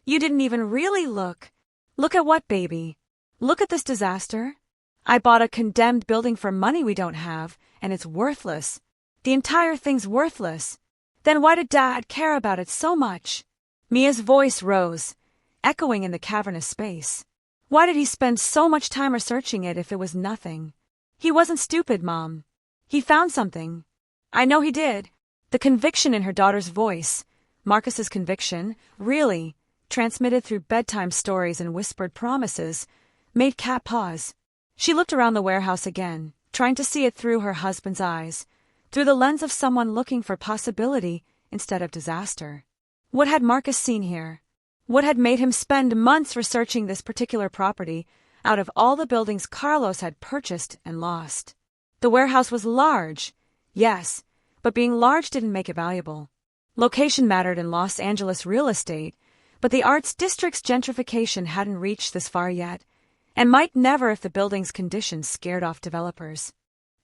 You didn't even really look." "Look at what, baby? Look at this disaster. I bought a condemned building for money we don't have, and it's worthless. The entire thing's worthless. Then why did Dad care about it so much?" Mia's voice rose, echoing in the cavernous space. "Why did he spend so much time researching it if it was nothing? He wasn't stupid, Mom. He found something." "I know he did." The conviction in her daughter's voice, Marcus's conviction, really, transmitted through bedtime stories and whispered promises, made Kat pause. She looked around the warehouse again, trying to see it through her husband's eyes, through the lens of someone looking for possibility instead of disaster. What had Marcus seen here? What had made him spend months researching this particular property out of all the buildings Carlos had purchased and lost? The warehouse was large, yes, but being large didn't make it valuable. Location mattered in Los Angeles real estate, but the arts district's gentrification hadn't reached this far yet, and might never if the building's condition scared off developers.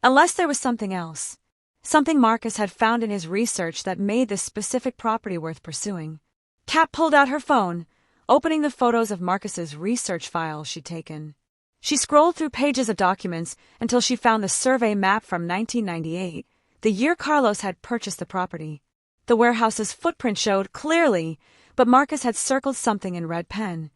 Unless there was something else. Something Marcus had found in his research that made this specific property worth pursuing. Kat pulled out her phone, opening the photos of Marcus's research files she'd taken. She scrolled through pages of documents until she found the survey map from 1998, the year Carlos had purchased the property. The warehouse's footprint showed clearly, but Marcus had circled something in red pen.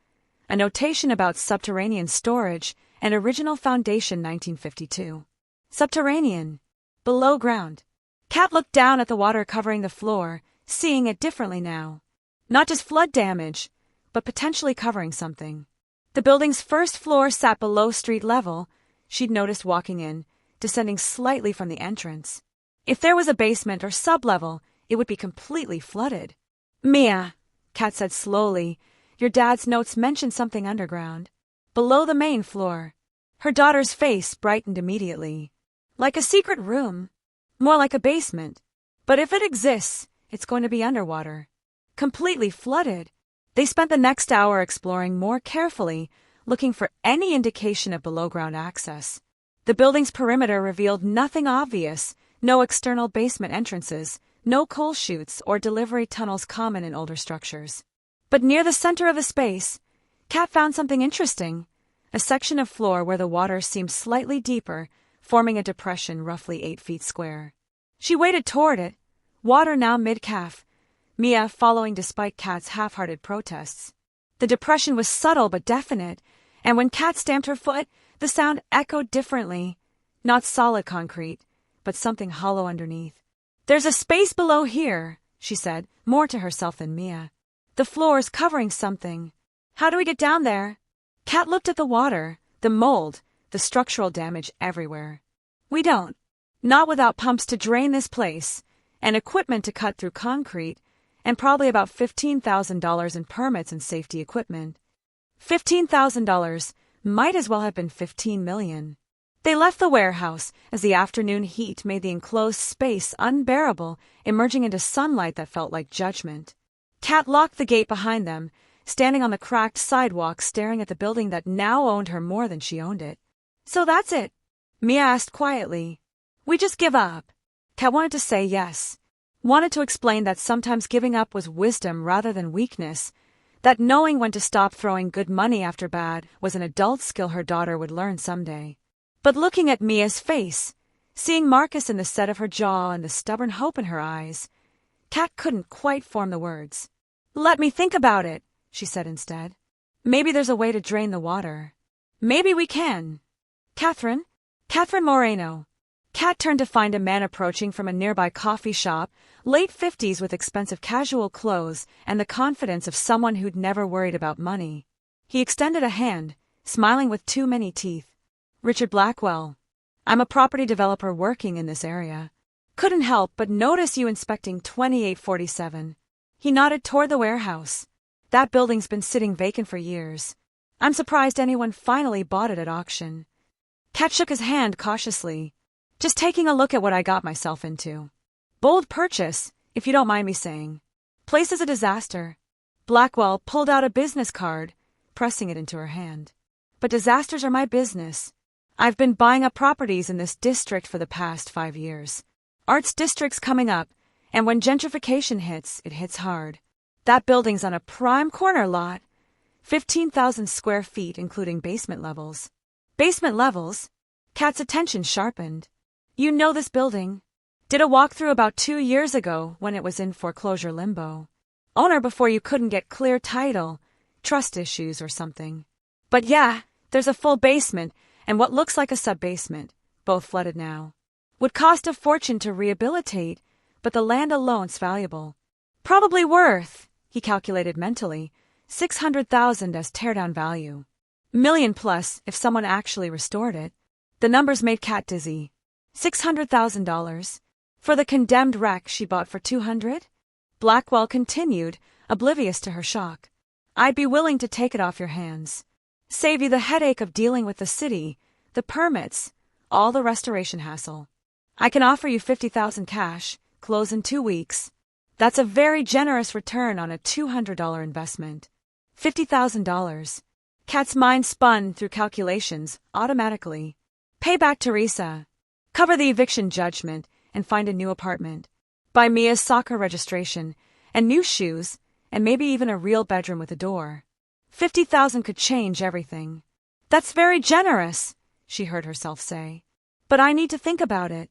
A notation about subterranean storage and original foundation 1952. Subterranean. Below ground. Kat looked down at the water covering the floor, seeing it differently now. Not just flood damage, but potentially covering something. The building's first floor sat below street level, she'd noticed walking in, descending slightly from the entrance. If there was a basement or sub-level, it would be completely flooded. Mia, Kat said slowly, your dad's notes mentioned something underground. Below the main floor. Her daughter's face brightened immediately. Like a secret room. More like a basement. But if it exists, it's going to be underwater. Completely flooded. They spent the next hour exploring more carefully, looking for any indication of below-ground access. The building's perimeter revealed nothing obvious, no external basement entrances, no coal chutes or delivery tunnels common in older structures. But near the center of the space, Kat found something interesting, a section of floor where the water seemed slightly deeper, forming a depression roughly 8 feet square. She waded toward it, water now mid-calf, Mia following despite Kat's half-hearted protests. The depression was subtle but definite, and when Kat stamped her foot, the sound echoed differently. Not solid concrete, but something hollow underneath. There's a space below here, she said, more to herself than Mia. The floor's covering something. How do we get down there? Kat looked at the water, the mold, the structural damage everywhere. We don't. Not without pumps to drain this place, and equipment to cut through concrete, and probably about $15,000 in permits and safety equipment. $15,000 might as well have been $15 million. They left the warehouse as the afternoon heat made the enclosed space unbearable, emerging into sunlight that felt like judgment. Kat locked the gate behind them, standing on the cracked sidewalk staring at the building that now owned her more than she owned it. So that's it? Mia asked quietly. We just give up. Kat wanted to say yes. Wanted to explain that sometimes giving up was wisdom rather than weakness, that knowing when to stop throwing good money after bad was an adult skill her daughter would learn someday. But looking at Mia's face, seeing Marcus in the set of her jaw and the stubborn hope in her eyes, Kat couldn't quite form the words. Let me think about it, she said instead. Maybe there's a way to drain the water. Maybe we can. Catherine Moreno. Kat turned to find a man approaching from a nearby coffee shop, late 50s with expensive casual clothes and the confidence of someone who'd never worried about money. He extended a hand, smiling with too many teeth. Richard Blackwell. I'm a property developer working in this area. Couldn't help but notice you inspecting 2847. He nodded toward the warehouse. That building's been sitting vacant for years. I'm surprised anyone finally bought it at auction. Kat shook his hand cautiously. Just taking a look at what I got myself into. Bold purchase, if you don't mind me saying. Place is a disaster. Blackwell pulled out a business card, pressing it into her hand. But disasters are my business. I've been buying up properties in this district for the past 5 years. Arts district's coming up, and when gentrification hits, it hits hard. That building's on a prime corner lot. 15,000 square feet, including basement levels. Basement levels? Kat's attention sharpened. You know this building. Did a walkthrough about 2 years ago when it was in foreclosure limbo. Owner before you couldn't get clear title, trust issues or something. But yeah, there's a full basement and what looks like a sub-basement, both flooded now. Would cost a fortune to rehabilitate, but the land alone's valuable. Probably worth, he calculated mentally, $600,000 as teardown value. Million plus if someone actually restored it. The numbers made Kat dizzy. $600,000 for the condemned wreck she bought for $200? Blackwell continued, oblivious to her shock. I'd be willing to take it off your hands. Save you the headache of dealing with the city, the permits, all the restoration hassle. I can offer you $50,000 cash, close in 2 weeks. That's a very generous return on a $200 investment. $50,000. Kat's mind spun through calculations, automatically. Pay back Teresa. Cover the eviction judgment, and find a new apartment. Buy Mia's soccer registration, and new shoes, and maybe even a real bedroom with a door. $50,000 could change everything. That's very generous, she heard herself say. But I need to think about it.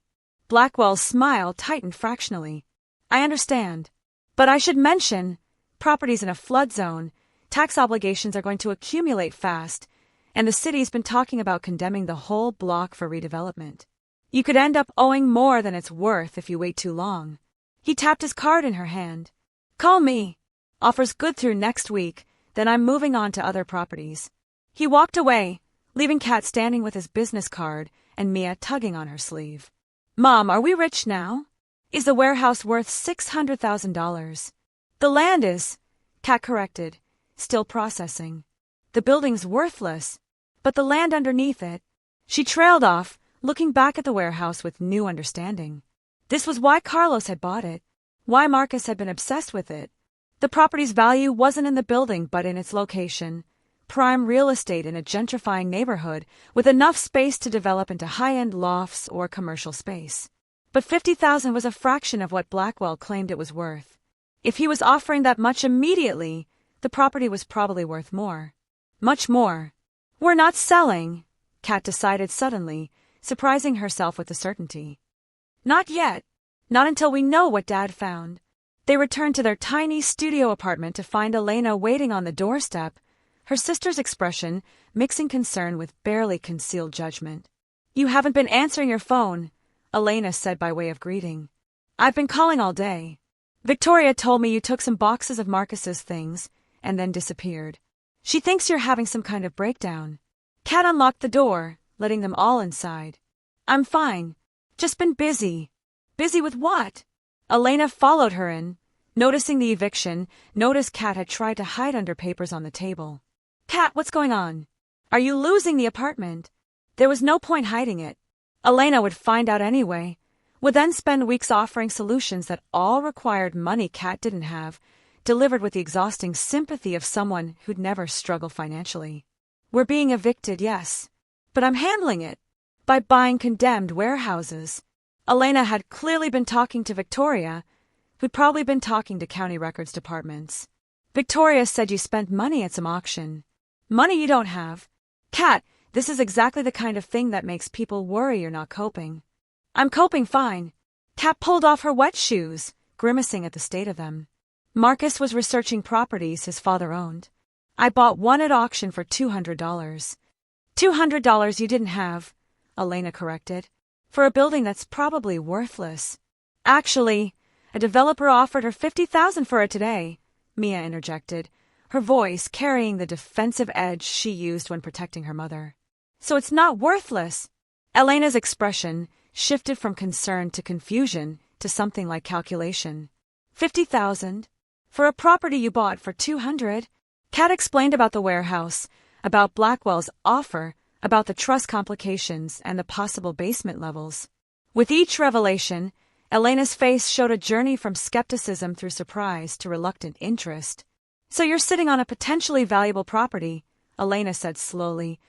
Blackwell's smile tightened fractionally. I understand. But I should mention, property's in a flood zone, tax obligations are going to accumulate fast, and the city's been talking about condemning the whole block for redevelopment. You could end up owing more than it's worth if you wait too long. He tapped his card in her hand. Call me. Offers good through next week, then I'm moving on to other properties. He walked away, leaving Kat standing with his business card and Mia tugging on her sleeve. Mom, are we rich now? Is the warehouse worth $600,000? The land is, Kat corrected, still processing. The building's worthless, but the land underneath it. She trailed off, looking back at the warehouse with new understanding. This was why Carlos had bought it, why Marcus had been obsessed with it. The property's value wasn't in the building but in its location. Prime real estate in a gentrifying neighborhood with enough space to develop into high-end lofts or commercial space. But $50,000 was a fraction of what Blackwell claimed it was worth. If he was offering that much immediately, the property was probably worth more. Much more. We're not selling, Kat decided suddenly, surprising herself with the certainty. Not yet. Not until we know what Dad found. They returned to their tiny studio apartment to find Elena waiting on the doorstep, her sister's expression mixing concern with barely concealed judgment. You haven't been answering your phone, Elena said by way of greeting. I've been calling all day. Victoria told me you took some boxes of Marcus's things and then disappeared. She thinks you're having some kind of breakdown. Kat unlocked the door, letting them all inside. I'm fine. Just been busy. Busy with what? Elena followed her in. Noticing the eviction, noticed Kat had tried to hide under papers on the table. Kat, what's going on? Are you losing the apartment? There was no point hiding it. Elena would find out anyway, would then spend weeks offering solutions that all required money Kat didn't have, delivered with the exhausting sympathy of someone who'd never struggled financially. We're being evicted, yes. But I'm handling it. By buying condemned warehouses. Elena had clearly been talking to Victoria, who'd probably been talking to county records departments. Victoria said you spent money at some auction. Money you don't have. Kat, this is exactly the kind of thing that makes people worry you're not coping. I'm coping fine. Kat pulled off her wet shoes, grimacing at the state of them. Marcus was researching properties his father owned. I bought one at auction for $200. $200 you didn't have, Elena corrected, for a building that's probably worthless. Actually, a developer offered her $50,000 for it today, Mia interjected, her voice carrying the defensive edge she used when protecting her mother. So it's not worthless. Elena's expression shifted from concern to confusion to something like calculation. $50,000? For a property you bought for $200? Kat explained about the warehouse, about Blackwell's offer, about the trust complications and the possible basement levels. With each revelation, Elena's face showed a journey from skepticism through surprise to reluctant interest. So you're sitting on a potentially valuable property, Elena said slowly,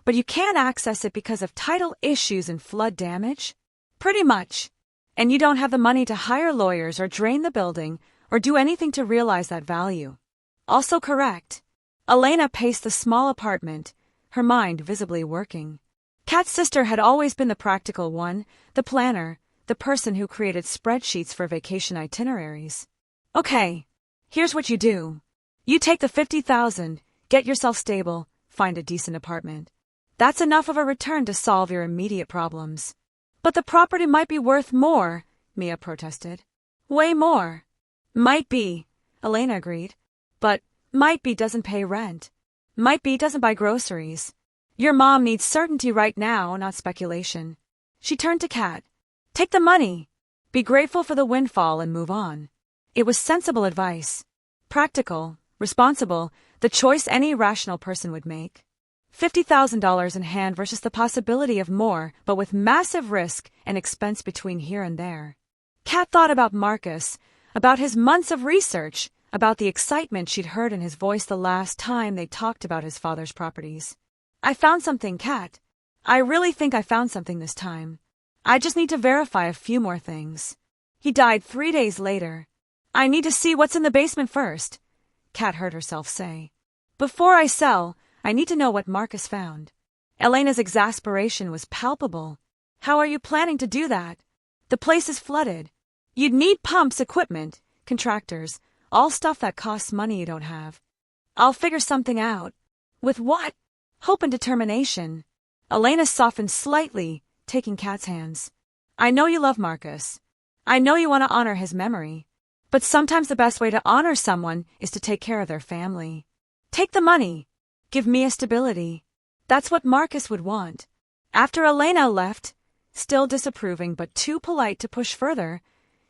but you can't access it because of title issues and flood damage? Pretty much. And you don't have the money to hire lawyers or drain the building or do anything to realize that value. Also correct. Elena paced the small apartment, her mind visibly working. Kat's sister had always been the practical one, the planner, the person who created spreadsheets for vacation itineraries. Okay, here's what you do. You take the $50,000, get yourself stable, find a decent apartment. That's enough of a return to solve your immediate problems. But the property might be worth more, Mia protested. Way more. Might be, Elena agreed. But might be doesn't pay rent. Might be doesn't buy groceries. Your mom needs certainty right now, not speculation. She turned to Kat. Take the money. Be grateful for the windfall and move on. It was sensible advice. Practical, responsible, the choice any rational person would make. $50,000 in hand versus the possibility of more, but with massive risk and expense between here and there. Kat thought about Marcus, about his months of research, about the excitement she'd heard in his voice the last time they talked about his father's properties. I found something, Kat. I really think I found something this time. I just need to verify a few more things. He died 3 days later. I need to see what's in the basement first, Kat heard herself say. Before I sell, I need to know what Marcus found. Elena's exasperation was palpable. How are you planning to do that? The place is flooded. You'd need pumps, equipment, contractors, all stuff that costs money you don't have. I'll figure something out. With what? Hope and determination. Elena softened slightly, taking Kat's hands. I know you love Marcus. I know you want to honor his memory. But sometimes the best way to honor someone is to take care of their family. Take the money. Give me a stability. That's what Marcus would want. After Elena left, still disapproving but too polite to push further,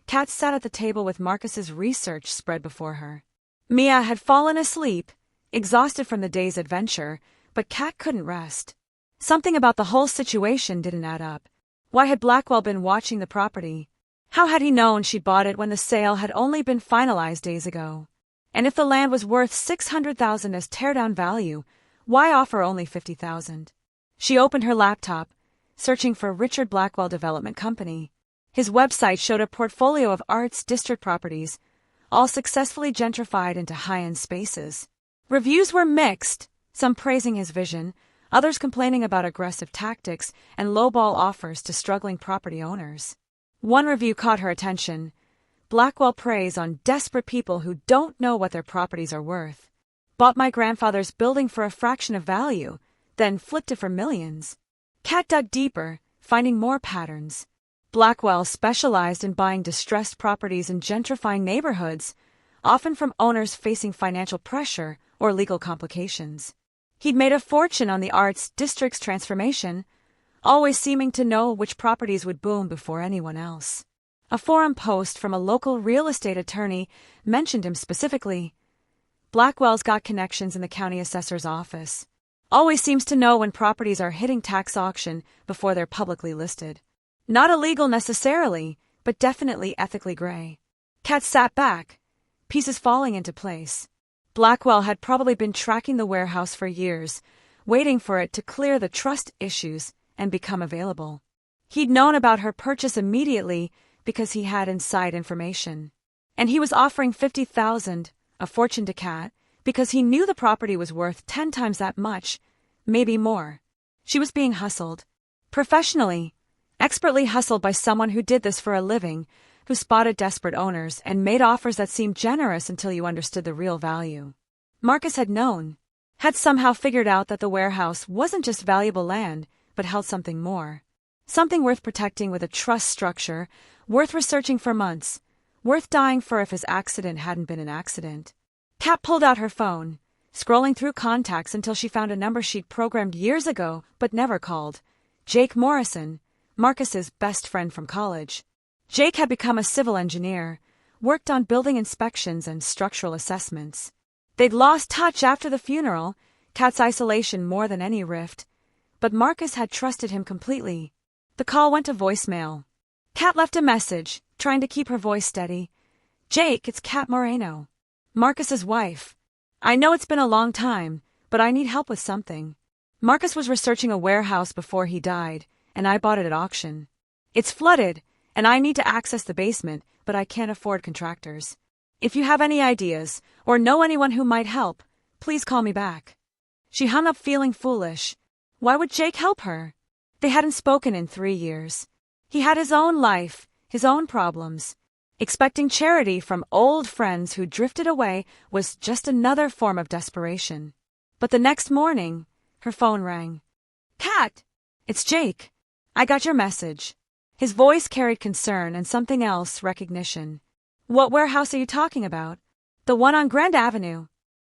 Kat sat at the table with Marcus's research spread before her. Mia had fallen asleep, exhausted from the day's adventure, but Kat couldn't rest. Something about the whole situation didn't add up. Why had Blackwell been watching the property? How had he known she bought it when the sale had only been finalized days ago? And if the land was worth $600,000 as teardown value, why offer only $50,000? She opened her laptop, searching for Richard Blackwell Development Company. His website showed a portfolio of arts district properties, all successfully gentrified into high-end spaces. Reviews were mixed, some praising his vision, others complaining about aggressive tactics and lowball offers to struggling property owners. One review caught her attention. Blackwell preys on desperate people who don't know what their properties are worth. Bought my grandfather's building for a fraction of value, then flipped it for millions. Kat dug deeper, finding more patterns. Blackwell specialized in buying distressed properties in gentrifying neighborhoods, often from owners facing financial pressure or legal complications. He'd made a fortune on the arts district's transformation, always seeming to know which properties would boom before anyone else. A forum post from a local real estate attorney mentioned him specifically. Blackwell's got connections in the county assessor's office. Always seems to know when properties are hitting tax auction before they're publicly listed. Not illegal necessarily, but definitely ethically gray. Kat sat back, pieces falling into place. Blackwell had probably been tracking the warehouse for years, waiting for it to clear the trust issues and become available. He'd known about her purchase immediately because he had inside information. And he was offering $50,000, a fortune to Kat, because he knew the property was worth 10 times that much, maybe more. She was being hustled. Professionally, expertly hustled by someone who did this for a living, who spotted desperate owners and made offers that seemed generous until you understood the real value. Marcus had known, had somehow figured out that the warehouse wasn't just valuable land, but held something more. Something worth protecting with a trust structure, worth researching for months, worth dying for if his accident hadn't been an accident. Kat pulled out her phone, scrolling through contacts until she found a number she'd programmed years ago but never called. Jake Morrison, Marcus's best friend from college. Jake had become a civil engineer, worked on building inspections and structural assessments. They'd lost touch after the funeral, Kat's isolation more than any rift, but Marcus had trusted him completely. The call went to voicemail. Kat left a message, trying to keep her voice steady. Jake, it's Kat Moreno, Marcus's wife. I know it's been a long time, but I need help with something. Marcus was researching a warehouse before he died, and I bought it at auction. It's flooded, and I need to access the basement, but I can't afford contractors. If you have any ideas, or know anyone who might help, please call me back. She hung up feeling foolish. Why would Jake help her? They hadn't spoken in 3 years. He had his own life, his own problems. Expecting charity from old friends who drifted away was just another form of desperation. But the next morning, her phone rang. Kat! It's Jake. I got your message. His voice carried concern and something else, recognition. What warehouse are you talking about? The one on Grand Avenue.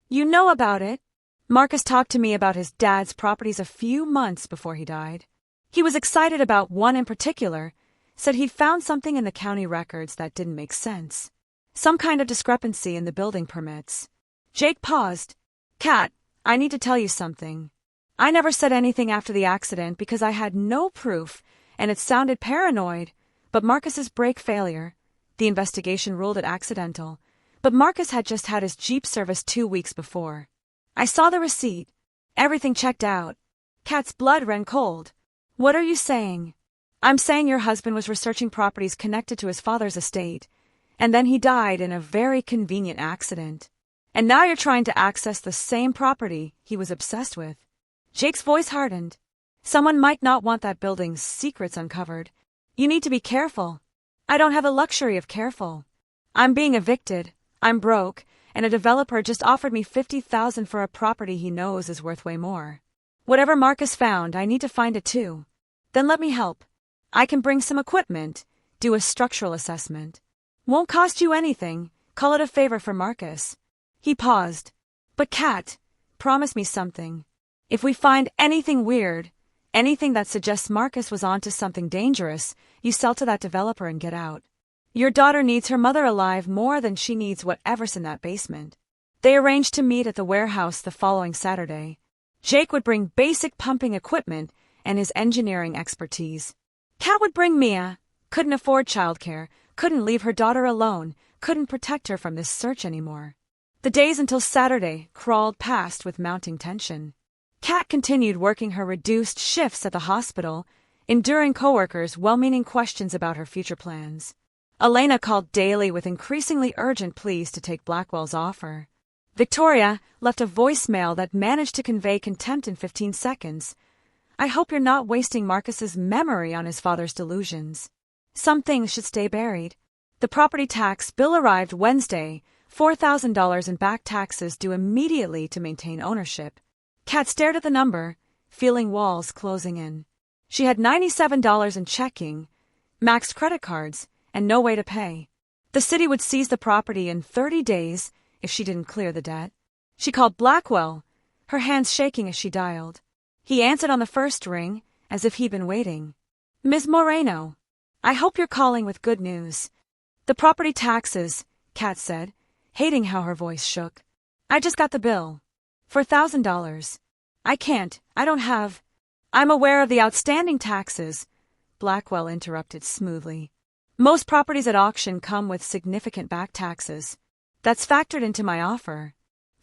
You know about it. Marcus talked to me about his dad's properties a few months before he died. He was excited about one in particular, said he'd found something in the county records that didn't make sense. Some kind of discrepancy in the building permits. Jake paused. Kat, I need to tell you something. I never said anything after the accident because I had no proof, and it sounded paranoid, but Marcus's brake failure. The investigation ruled it accidental, but Marcus had just had his Jeep serviced 2 weeks before. I saw the receipt. Everything checked out. Kat's blood ran cold. What are you saying? I'm saying your husband was researching properties connected to his father's estate, and then he died in a very convenient accident. And now you're trying to access the same property he was obsessed with. Jake's voice hardened. Someone might not want that building's secrets uncovered. You need to be careful. I don't have the luxury of careful. I'm being evicted. I'm broke, and a developer just offered me $50,000 for a property he knows is worth way more. Whatever Marcus found, I need to find it too. Then let me help. I can bring some equipment, do a structural assessment. Won't cost you anything. Call it a favor for Marcus. He paused. But Kat, promise me something. If we find anything weird, anything that suggests Marcus was onto something dangerous, you sell to that developer and get out. Your daughter needs her mother alive more than she needs whatever's in that basement. They arranged to meet at the warehouse the following Saturday. Jake would bring basic pumping equipment and his engineering expertise. Kat would bring Mia. Couldn't afford childcare, couldn't leave her daughter alone, couldn't protect her from this search anymore. The days until Saturday crawled past with mounting tension. Kat continued working her reduced shifts at the hospital, enduring coworkers' well-meaning questions about her future plans. Elena called daily with increasingly urgent pleas to take Blackwell's offer. Victoria left a voicemail that managed to convey contempt in 15 seconds. I hope you're not wasting Marcus's memory on his father's delusions. Some things should stay buried. The property tax bill arrived Wednesday, $4,000 in back taxes due immediately to maintain ownership. Kat stared at the number, feeling walls closing in. She had $97 in checking, maxed credit cards, and no way to pay. The city would seize the property in 30 days if she didn't clear the debt. She called Blackwell, her hands shaking as she dialed. He answered on the first ring, as if he'd been waiting. Ms. Moreno, I hope you're calling with good news. The property taxes, Kat said, hating how her voice shook. I just got the bill. For $1,000. I don't have. I'm aware of the outstanding taxes, Blackwell interrupted smoothly. Most properties at auction come with significant back taxes. That's factored into my offer.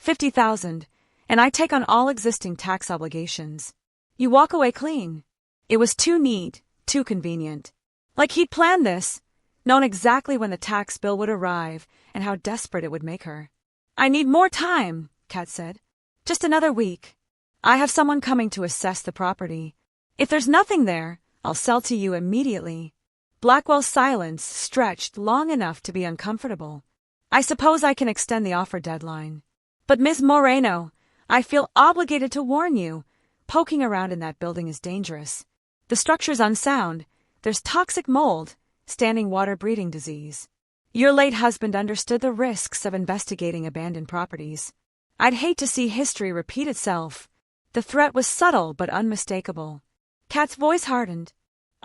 $50,000, and I take on all existing tax obligations. You walk away clean. It was too neat, too convenient. Like he'd planned this, known exactly when the tax bill would arrive and how desperate it would make her. I need more time, Kat said. Just another week. I have someone coming to assess the property. If there's nothing there, I'll sell to you immediately. Blackwell's silence stretched long enough to be uncomfortable. I suppose I can extend the offer deadline. But Ms. Moreno, I feel obligated to warn you. Poking around in that building is dangerous. The structure's unsound. There's toxic mold, standing water breeding disease. Your late husband understood the risks of investigating abandoned properties. I'd hate to see history repeat itself. The threat was subtle but unmistakable. Kat's voice hardened.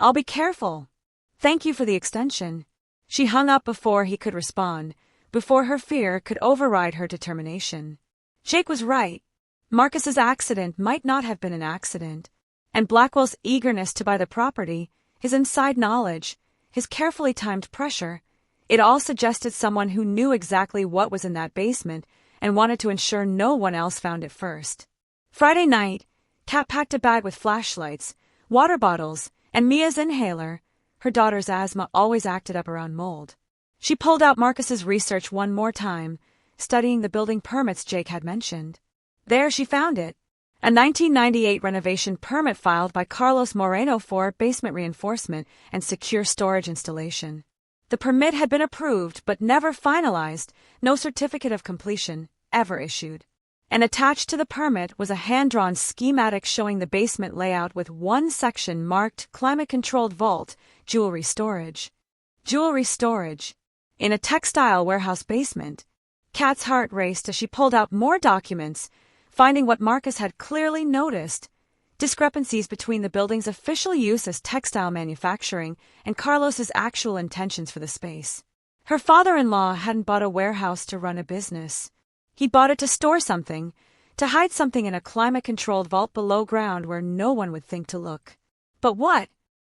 I'll be careful. Thank you for the extension. She hung up before he could respond, before her fear could override her determination. Jake was right. Marcus's accident might not have been an accident, and Blackwell's eagerness to buy the property, his inside knowledge, his carefully timed pressure, it all suggested someone who knew exactly what was in that basement and wanted to ensure no one else found it first. Friday night, Kat packed a bag with flashlights, water bottles, and Mia's inhaler. Her daughter's asthma always acted up around mold. She pulled out Marcus's research one more time, studying the building permits Jake had mentioned. There she found it. A 1998 renovation permit filed by Carlos Moreno for basement reinforcement and secure storage installation. The permit had been approved but never finalized, no certificate of completion ever issued. And attached to the permit was a hand-drawn schematic showing the basement layout with one section marked climate-controlled vault, jewelry storage. Jewelry storage. In a textile warehouse basement. Kat's heart raced as she pulled out more documents, finding what Marcus had clearly noticed, discrepancies between the building's official use as textile manufacturing and Carlos's actual intentions for the space. Her father-in-law hadn't bought a warehouse to run a business. He bought it to store something, to hide something in a climate-controlled vault below ground where no one would think to look. But what?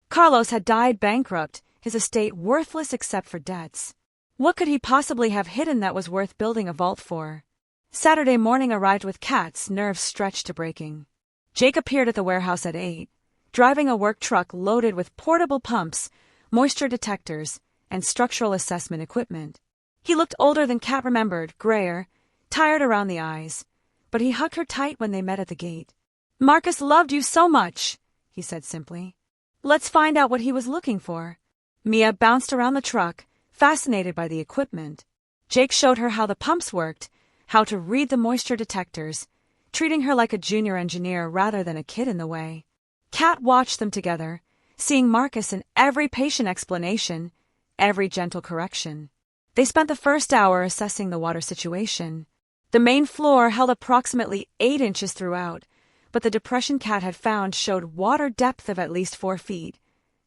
Carlos had died bankrupt, his estate worthless except for debts. What could he possibly have hidden that was worth building a vault for? Saturday morning arrived with Kat's nerves stretched to breaking. Jake appeared at the warehouse at 8, driving a work truck loaded with portable pumps, moisture detectors, and structural assessment equipment. He looked older than Kat remembered, grayer, tired around the eyes, but he hugged her tight when they met at the gate. "Marcus loved you so much," he said simply. "Let's find out what he was looking for." Mia bounced around the truck, fascinated by the equipment. Jake showed her how the pumps worked, how to read the moisture detectors, treating her like a junior engineer rather than a kid in the way. Kat watched them together, seeing Marcus in every patient explanation, every gentle correction. They spent the first hour assessing the water situation. The main floor held approximately 8 inches throughout, but the depression Kat had found showed water depth of at least 4 feet,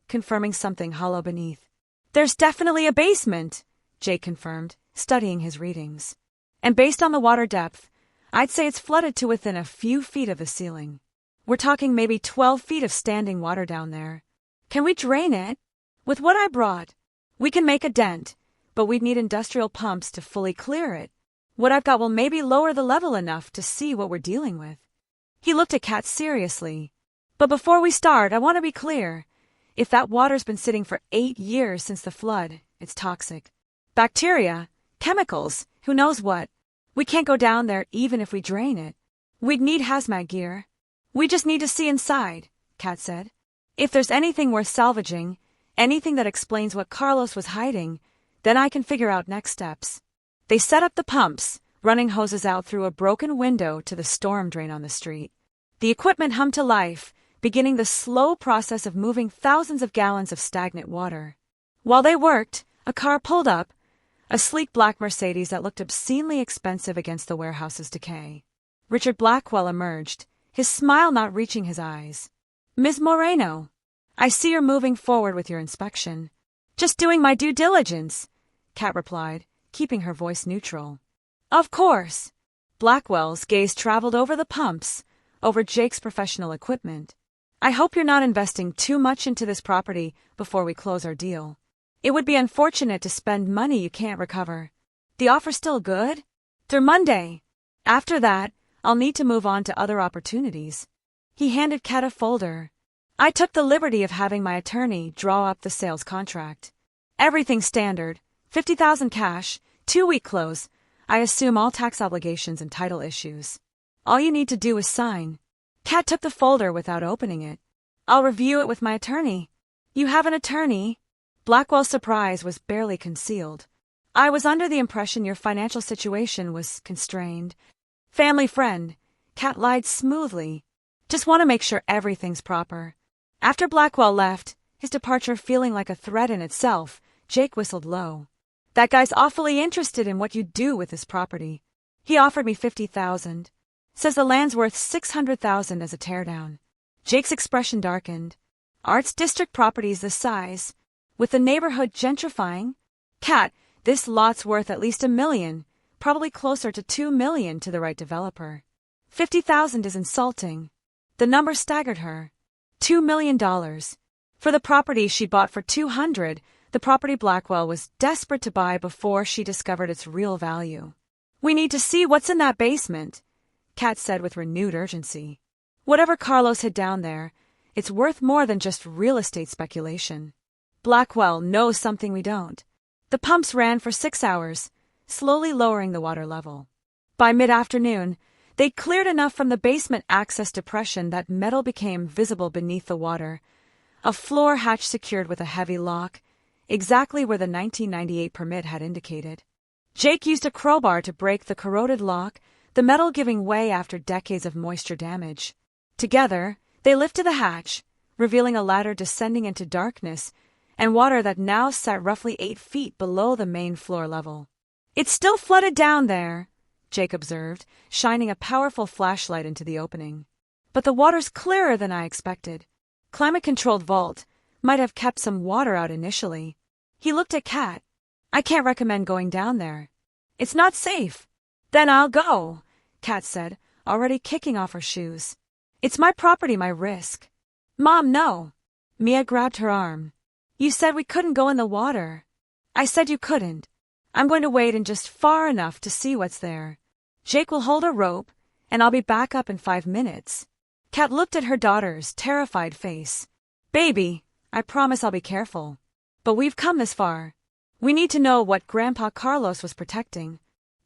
confirming something hollow beneath. "There's definitely a basement," Jake confirmed, studying his readings. "And based on the water depth, I'd say it's flooded to within a few feet of the ceiling. We're talking maybe 12 feet of standing water down there. Can we drain it? With what I brought, we can make a dent, but we'd need industrial pumps to fully clear it. What I've got will maybe lower the level enough to see what we're dealing with." He looked at Kat seriously. "But before we start, I want to be clear. If that water's been sitting for 8 years since the flood, it's toxic. Bacteria, chemicals, who knows what. We can't go down there even if we drain it. We'd need hazmat gear. We just need to see inside," Kat said. "If there's anything worth salvaging, anything that explains what Carlos was hiding, then I can figure out next steps." They set up the pumps, running hoses out through a broken window to the storm drain on the street. The equipment hummed to life, beginning the slow process of moving thousands of gallons of stagnant water. While they worked, a car pulled up, a sleek black Mercedes that looked obscenely expensive against the warehouse's decay. Richard Blackwell emerged, his smile not reaching his eyes. "Ms. Moreno, I see you're moving forward with your inspection." "Just doing my due diligence," Kat replied, keeping her voice neutral. "Of course." Blackwell's gaze traveled over the pumps, over Jake's professional equipment. "I hope you're not investing too much into this property before we close our deal. It would be unfortunate to spend money you can't recover. The offer's still good? Through Monday. After that, I'll need to move on to other opportunities." He handed Kat a folder. "I took the liberty of having my attorney draw up the sales contract. Everything's standard, $50,000 cash, 2-week close. I assume all tax obligations and title issues. All you need to do is sign." Kat took the folder without opening it. "I'll review it with my attorney." "You have an attorney?" Blackwell's surprise was barely concealed. "I was under the impression your financial situation was constrained." "Family friend," Kat lied smoothly. "Just want to make sure everything's proper." After Blackwell left, his departure feeling like a threat in itself, Jake whistled low. "That guy's awfully interested in what you do with this property. He offered me $50,000. Says the land's worth $600,000 as a teardown." Jake's expression darkened. "Arts district properties this size, with the neighborhood gentrifying? Kat, this lot's worth at least $1 million, probably closer to $2 million to the right developer. $50,000 is insulting." The number staggered her. $2 million. For the property she bought for $200,000, the property Blackwell was desperate to buy before she discovered its real value. "We need to see what's in that basement," Kat said with renewed urgency. "Whatever Carlos hid down there, it's worth more than just real estate speculation. Blackwell knows something we don't." The pumps ran for 6 hours, slowly lowering the water level. By mid-afternoon, they'd cleared enough from the basement access depression that metal became visible beneath the water, a floor hatch secured with a heavy lock, exactly where the 1998 permit had indicated. Jake used a crowbar to break the corroded lock, the metal giving way after decades of moisture damage. Together, they lifted the hatch, revealing a ladder descending into darkness and water that now sat roughly 8 feet below the main floor level. "It's still flooded down there," Jake observed, shining a powerful flashlight into the opening. "But the water's clearer than I expected. Climate-controlled vault might have kept some water out initially." He looked at Kat. I can't recommend going down there. It's not safe. Then I'll go, Kat said, already kicking off her shoes. It's my property, my risk. Mom, no. Mia grabbed her arm. You said we couldn't go in the water. I said you couldn't. I'm going to wade in just far enough to see what's there. Jake will hold a rope, and I'll be back up in 5 minutes. Kat looked at her daughter's terrified face. Baby, I promise I'll be careful. But we've come this far. We need to know what Grandpa Carlos was protecting.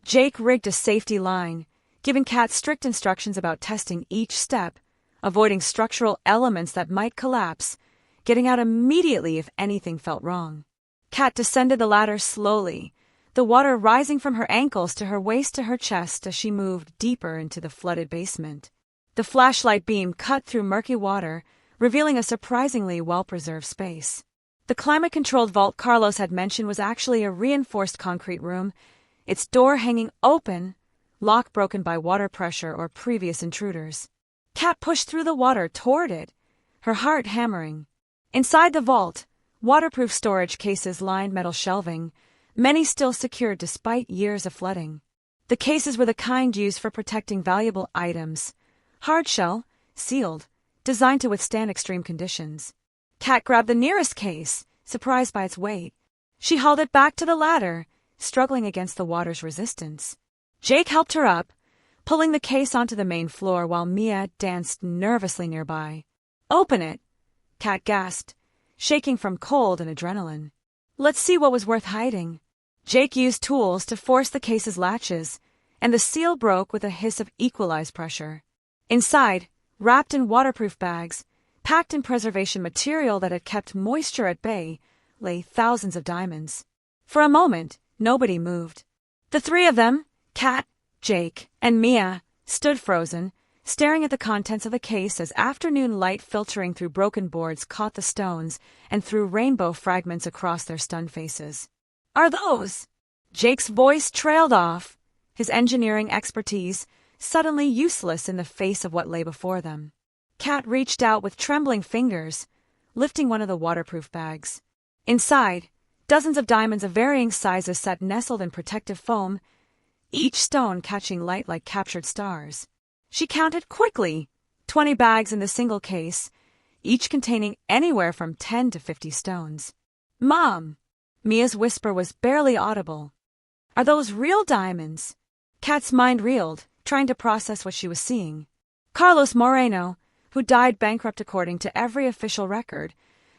Jake rigged a safety line, giving Kat strict instructions about testing each step, avoiding structural elements that might collapse, getting out immediately if anything felt wrong. Kat descended the ladder slowly, the water rising from her ankles to her waist to her chest as she moved deeper into the flooded basement. The flashlight beam cut through murky water, revealing a surprisingly well-preserved space. The climate-controlled vault Carlos had mentioned was actually a reinforced concrete room, its door hanging open, lock broken by water pressure or previous intruders. Kat pushed through the water toward it, her heart hammering. Inside the vault, waterproof storage cases lined metal shelving, many still secured despite years of flooding. The cases were the kind used for protecting valuable items, hard shell, sealed, designed to withstand extreme conditions. Kat grabbed the nearest case, surprised by its weight. She hauled it back to the ladder, struggling against the water's resistance. Jake helped her up, pulling the case onto the main floor while Mia danced nervously nearby. Open it, Kat gasped, shaking from cold and adrenaline. Let's see what was worth hiding. Jake used tools to force the case's latches, and the seal broke with a hiss of equalized pressure. Inside, wrapped in waterproof bags, packed in preservation material that had kept moisture at bay, lay thousands of diamonds. For a moment, nobody moved. The three of them, Kat, Jake, and Mia, stood frozen, staring at the contents of the case as afternoon light filtering through broken boards caught the stones and threw rainbow fragments across their stunned faces. Are those? Jake's voice trailed off, his engineering expertise suddenly useless in the face of what lay before them. Kat reached out with trembling fingers, lifting one of the waterproof bags. Inside, dozens of diamonds of varying sizes sat nestled in protective foam, each stone catching light like captured stars. She counted quickly, 20 bags in the single case, each containing anywhere from 10 to 50 stones. Mom! Mia's whisper was barely audible. Are those real diamonds? Kat's mind reeled, trying to process what she was seeing. Carlos Moreno, who died bankrupt according to every official record,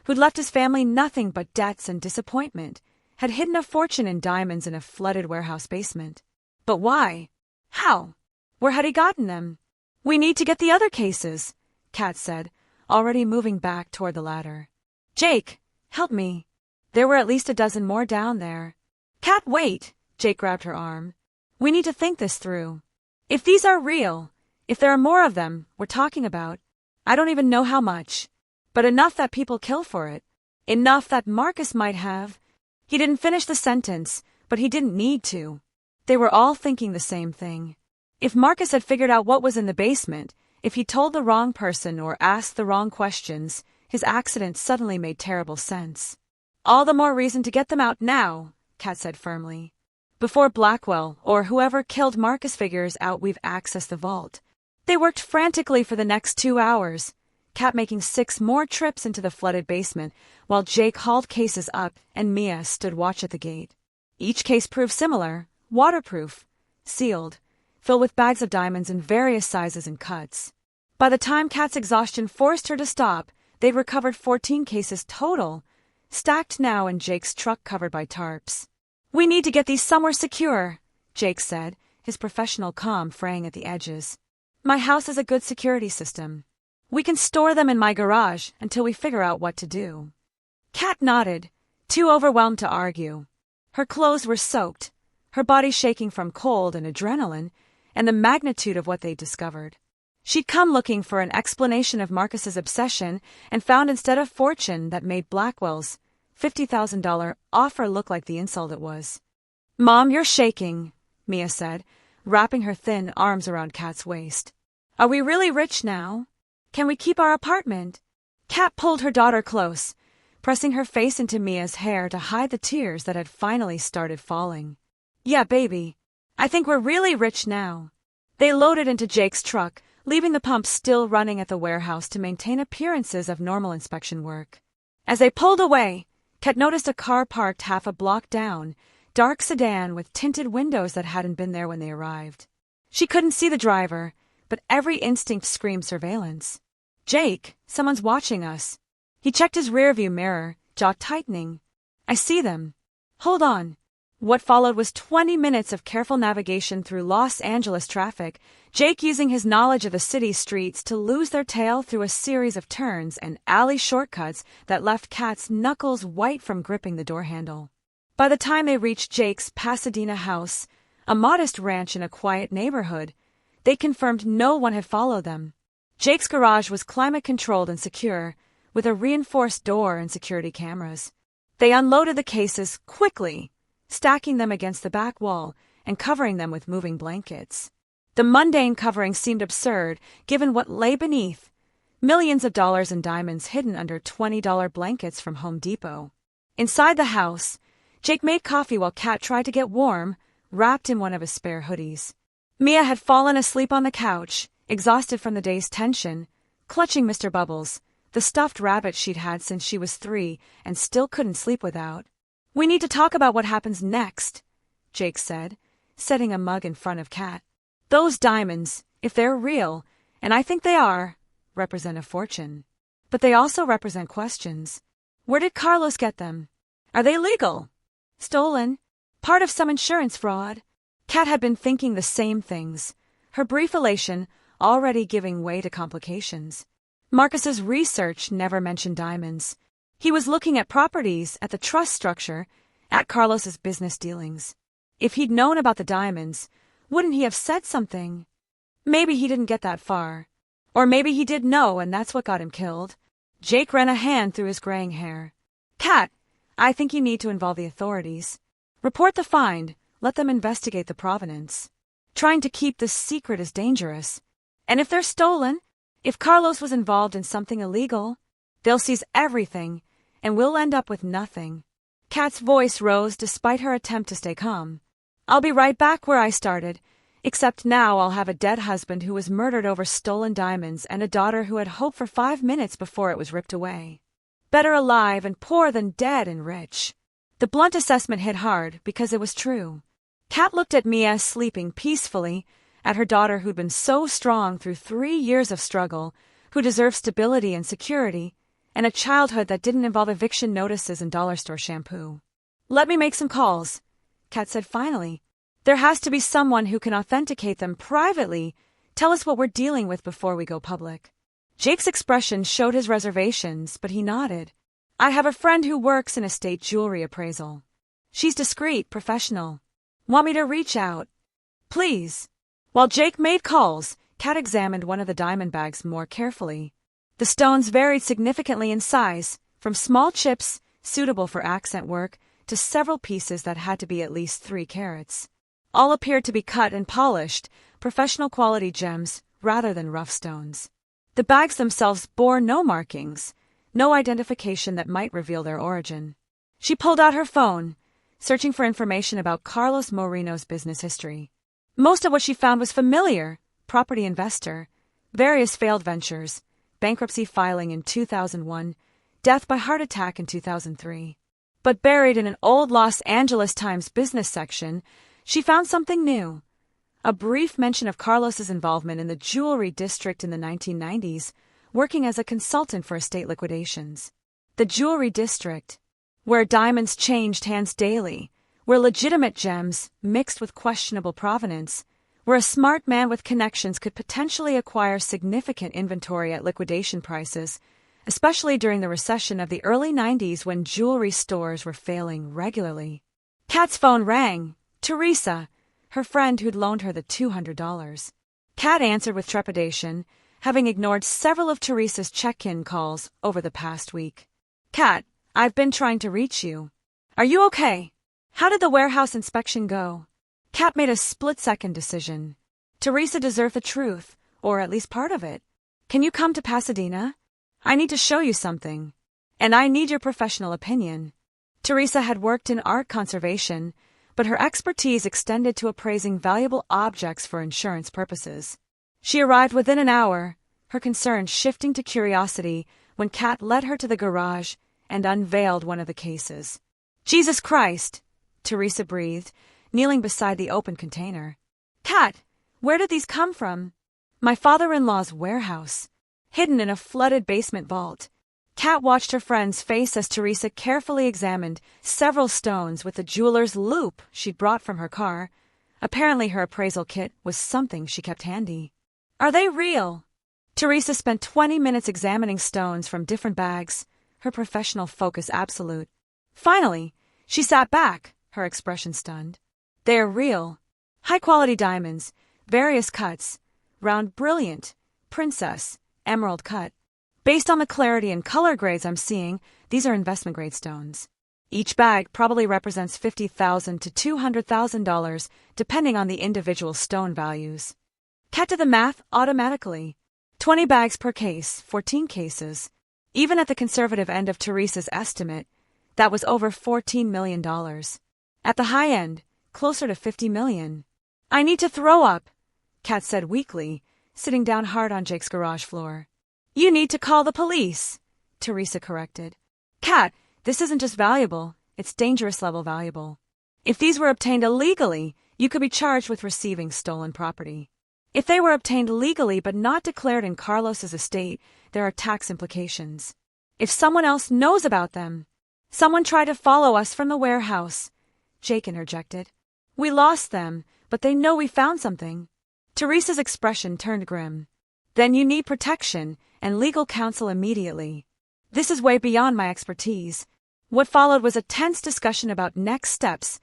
who'd left his family nothing but debts and disappointment, had hidden a fortune in diamonds in a flooded warehouse basement. But why? How? Where had he gotten them? We need to get the other cases, Kat said, already moving back toward the ladder. Jake, help me. There were at least a dozen more down there. Kat, wait, Jake grabbed her arm. We need to think this through. If these are real, if there are more of them we're talking about, I don't even know how much, but enough that people kill for it. Enough that Marcus might have. He didn't finish the sentence, but he didn't need to. They were all thinking the same thing. If Marcus had figured out what was in the basement, if he told the wrong person or asked the wrong questions, his accident suddenly made terrible sense. All the more reason to get them out now, Kat said firmly. Before Blackwell or whoever killed Marcus figures out we've accessed the vault. They worked frantically for the next 2 hours, Kat making 6 more trips into the flooded basement while Jake hauled cases up and Mia stood watch at the gate. Each case proved similar, waterproof, sealed, filled with bags of diamonds in various sizes and cuts. By the time Kat's exhaustion forced her to stop, they'd recovered 14 cases total, stacked now in Jake's truck covered by tarps. We need to get these somewhere secure, Jake said, his professional calm fraying at the edges. My house has a good security system. We can store them in my garage until we figure out what to do. Kat nodded, too overwhelmed to argue. Her clothes were soaked, her body shaking from cold and adrenaline, and the magnitude of what they'd discovered. She'd come looking for an explanation of Marcus's obsession and found instead a fortune that made Blackwell's $50,000 offer look like the insult it was. Mom, you're shaking, Mia said, wrapping her thin arms around Kat's waist. Are we really rich now? Can we keep our apartment? Kat pulled her daughter close, pressing her face into Mia's hair to hide the tears that had finally started falling. "Yeah, baby. I think we're really rich now." They loaded into Jake's truck, leaving the pump still running at the warehouse to maintain appearances of normal inspection work. As they pulled away, Kat noticed a car parked half a block down, dark sedan with tinted windows that hadn't been there when they arrived. She couldn't see the driver, but every instinct screamed surveillance. "Jake, someone's watching us." He checked his rearview mirror, jaw tightening. "I see them. Hold on." What followed was 20 minutes of careful navigation through Los Angeles traffic, Jake using his knowledge of the city's streets to lose their tail through a series of turns and alley shortcuts that left Kat's knuckles white from gripping the door handle. By the time they reached Jake's Pasadena house, a modest ranch in a quiet neighborhood, they confirmed no one had followed them. Jake's garage was climate-controlled and secure, with a reinforced door and security cameras. They unloaded the cases quickly, stacking them against the back wall and covering them with moving blankets. The mundane covering seemed absurd, given what lay beneath: millions of dollars in diamonds hidden under $20 blankets from Home Depot. Inside the house, Jake made coffee while Kat tried to get warm, wrapped in one of his spare hoodies. Mia had fallen asleep on the couch, exhausted from the day's tension, clutching Mr. Bubbles, the stuffed rabbit she'd had since she was 3 and still couldn't sleep without. "We need to talk about what happens next," Jake said, setting a mug in front of Kat. "Those diamonds, if they're real, and I think they are, represent a fortune. But they also represent questions. Where did Carlos get them? Are they legal? Stolen? Part of some insurance fraud?" Kat had been thinking the same things, her brief elation already giving way to complications. Marcus's research never mentioned diamonds. He was looking at properties, at the trust structure, at Carlos's business dealings. If he'd known about the diamonds, wouldn't he have said something? Maybe he didn't get that far. Or maybe he did know and that's what got him killed. Jake ran a hand through his graying hair. "Kat, I think you need to involve the authorities. Report the find, let them investigate the provenance. Trying to keep this secret is dangerous. And if they're stolen, if Carlos was involved in something illegal, they'll seize everything, and we'll end up with nothing." Kat's voice rose despite her attempt to stay calm. "I'll be right back where I started, except now I'll have a dead husband who was murdered over stolen diamonds and a daughter who had hope for 5 minutes before it was ripped away. Better alive and poor than dead and rich." The blunt assessment hit hard because it was true. Kat looked at Mia sleeping peacefully, at her daughter who'd been so strong through 3 years of struggle, who deserved stability and security, and a childhood that didn't involve eviction notices and dollar store shampoo. "Let me make some calls," Kat said finally. "There has to be someone who can authenticate them privately. Tell us what we're dealing with before we go public." Jake's expression showed his reservations, but he nodded. "I have a friend who works in estate jewelry appraisal. She's discreet, professional. Want me to reach out?" "Please." While Jake made calls, Kat examined one of the diamond bags more carefully. The stones varied significantly in size, from small chips, suitable for accent work, to several pieces that had to be at least 3 carats. All appeared to be cut and polished, professional quality gems rather than rough stones. The bags themselves bore no markings, no identification that might reveal their origin. She pulled out her phone, searching for information about Carlos Moreno's business history. Most of what she found was familiar: property investor, various failed ventures, bankruptcy filing in 2001, death by heart attack in 2003. But buried in an old Los Angeles Times business section, she found something new. A brief mention of Carlos's involvement in the jewelry district in the 1990s, working as a consultant for estate liquidations. The jewelry district, where diamonds changed hands daily, where legitimate gems, mixed with questionable provenance, where a smart man with connections could potentially acquire significant inventory at liquidation prices, especially during the recession of the early 90s when jewelry stores were failing regularly. Kat's phone rang. Teresa, her friend who'd loaned her the $200. Kat answered with trepidation, having ignored several of Teresa's check-in calls over the past week. "Kat, I've been trying to reach you. Are you okay? How did the warehouse inspection go?" Kat made a split-second decision. Teresa deserved the truth, or at least part of it. "Can you come to Pasadena? I need to show you something." And I need your professional opinion. Teresa had worked in art conservation, but her expertise extended to appraising valuable objects for insurance purposes. She arrived within an hour, her concern shifting to curiosity when Kat led her to the garage and unveiled one of the cases. Jesus Christ, Teresa breathed, kneeling beside the open container. Kat, where did these come from? My father-in-law's warehouse, hidden in a flooded basement vault. Kat watched her friend's face as Teresa carefully examined several stones with the jeweler's loupe she'd brought from her car. Apparently her appraisal kit was something she kept handy. Are they real? Teresa spent 20 minutes examining stones from different bags, her professional focus absolute. Finally, she sat back, her expression stunned. They are real. High-quality diamonds, various cuts, round brilliant, princess, emerald cut. Based on the clarity and color grades I'm seeing, these are investment-grade stones. Each bag probably represents $50,000 to $200,000, depending on the individual stone values. Kat did the math automatically. 20 bags per case, 14 cases. Even at the conservative end of Teresa's estimate, that was over $14 million. At the high end, closer to $50 million. I need to throw up, Kat said weakly, sitting down hard on Jake's garage floor. You need to call the police, Teresa corrected. Kat, this isn't just valuable, it's dangerous level valuable. If these were obtained illegally, you could be charged with receiving stolen property. If they were obtained legally but not declared in Carlos's estate, there are tax implications. If someone else knows about them. Someone tried to follow us from the warehouse, Jake interjected. We lost them, but they know we found something. Teresa's expression turned grim. Then you need protection and legal counsel immediately. This is way beyond my expertise. What followed was a tense discussion about next steps,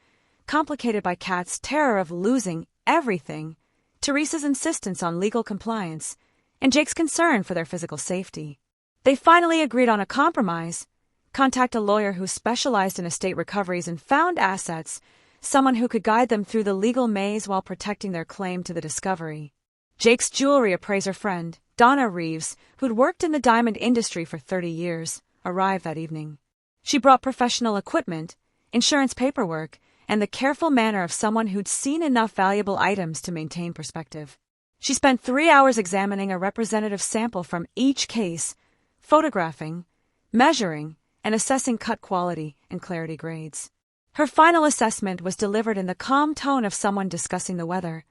complicated by Kat's terror of losing everything, Teresa's insistence on legal compliance, and Jake's concern for their physical safety. They finally agreed on a compromise. Contact a lawyer who specialized in estate recoveries and found assets, someone who could guide them through the legal maze while protecting their claim to the discovery. Jake's jewelry appraiser friend, Donna Reeves, who'd worked in the diamond industry for 30 years, arrived that evening. She brought professional equipment, insurance paperwork, and the careful manner of someone who'd seen enough valuable items to maintain perspective. She spent 3 hours examining a representative sample from each case, photographing, measuring, and assessing cut quality and clarity grades. Her final assessment was delivered in the calm tone of someone discussing the weather.